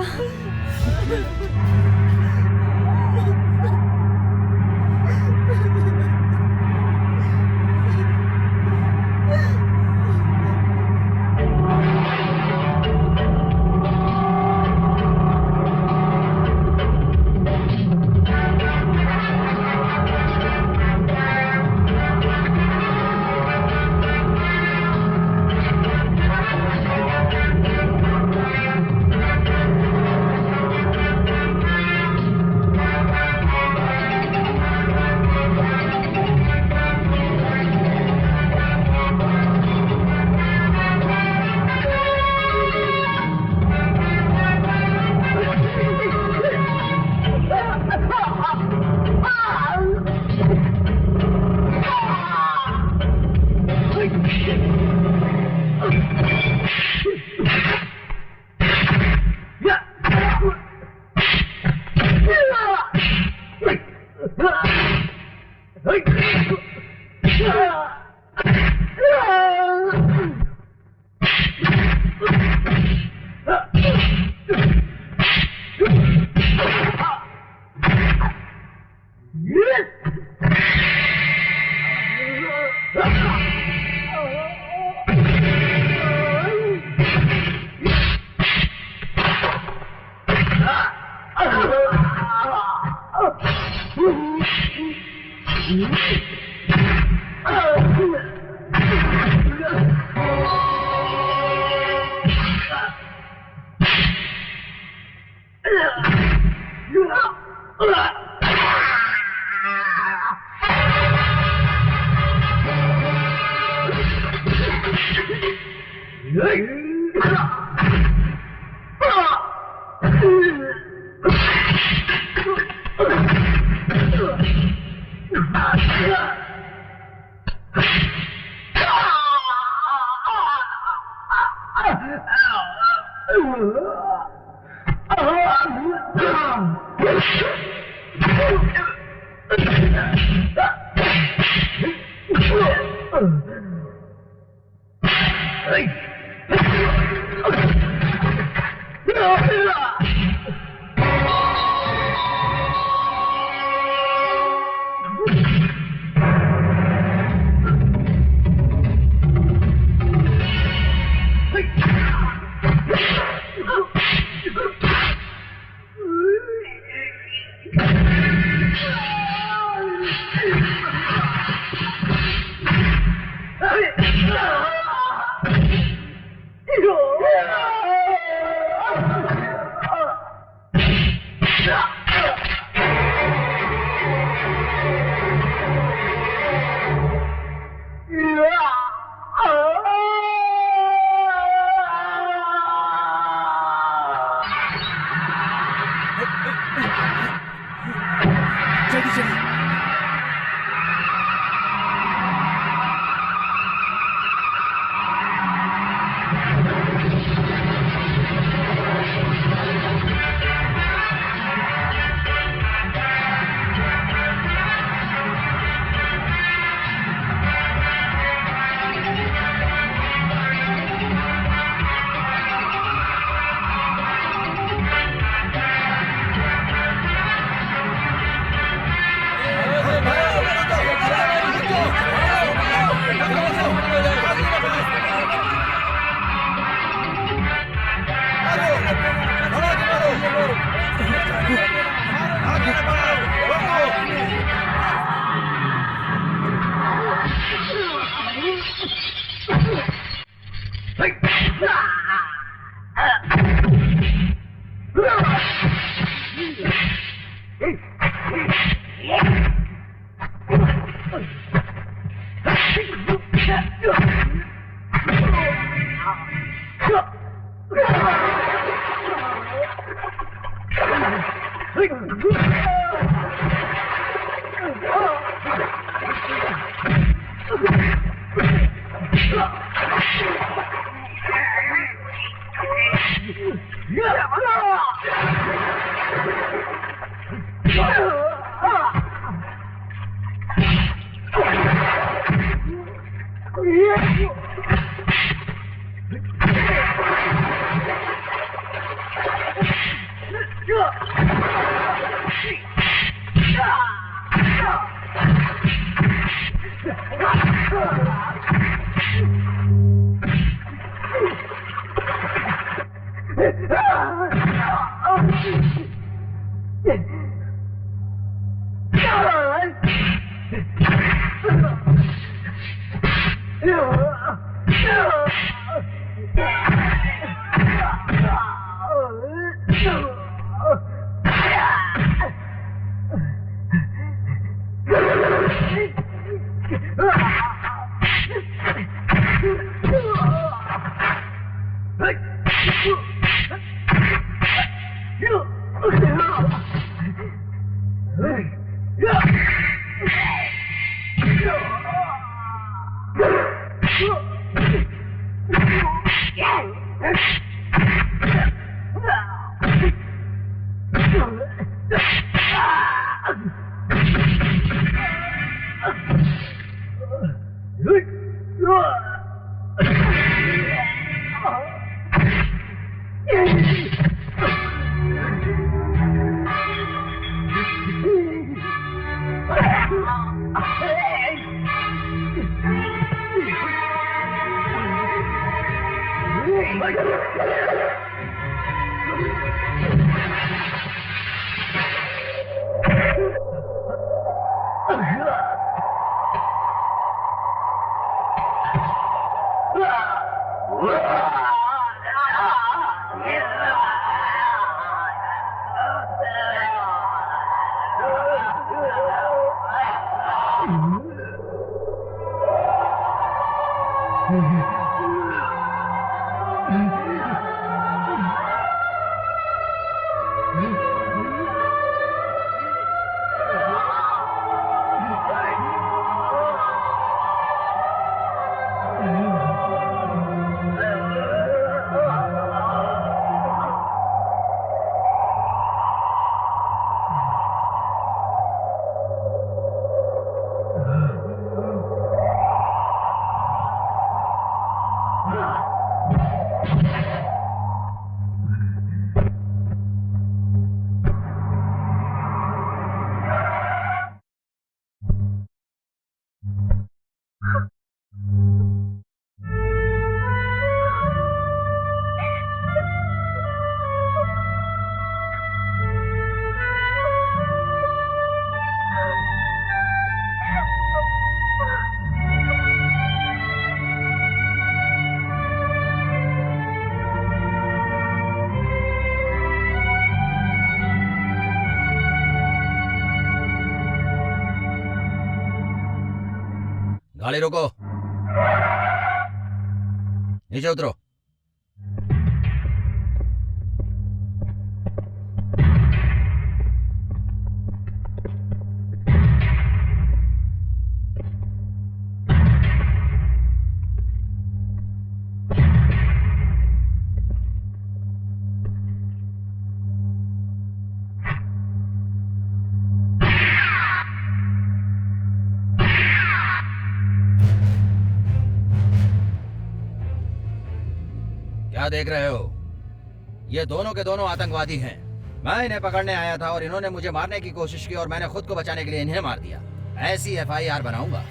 गाड़ी रोको, नीचे उतरो। क्या देख रहे हो? ये दोनों के दोनों आतंकवादी हैं। मैं इन्हें पकड़ने आया था और इन्होंने मुझे मारने की कोशिश की और मैंने खुद को बचाने के लिए इन्हें मार दिया। ऐसी FIR बनाऊंगा।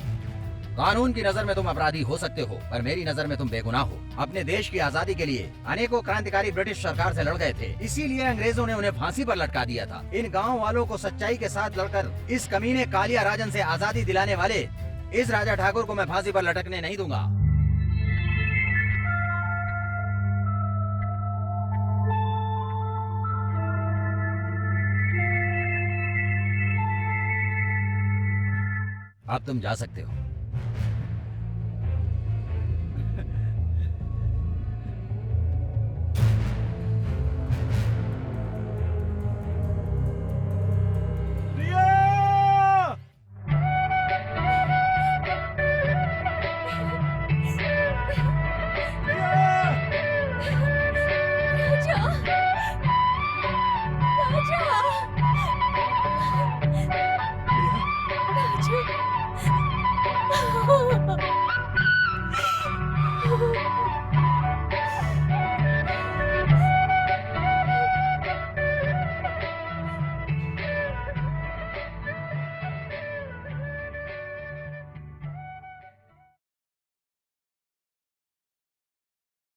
कानून की नजर में तुम अपराधी हो सकते हो, पर मेरी नजर में तुम बेगुनाह हो। अपने देश की आजादी के लिए अनेकों क्रांतिकारी ब्रिटिश सरकार से लड़ गए थे, इसीलिए अंग्रेजों ने उन्हें फांसी पर लटका दिया था। इन गाँव वालों को सच्चाई के साथ लड़कर इस कमीने कालिया राजन से आजादी दिलाने वाले इस राजा ठाकुर को मैं फांसी पर लटकने नहीं दूंगा। अब तुम जा सकते हो।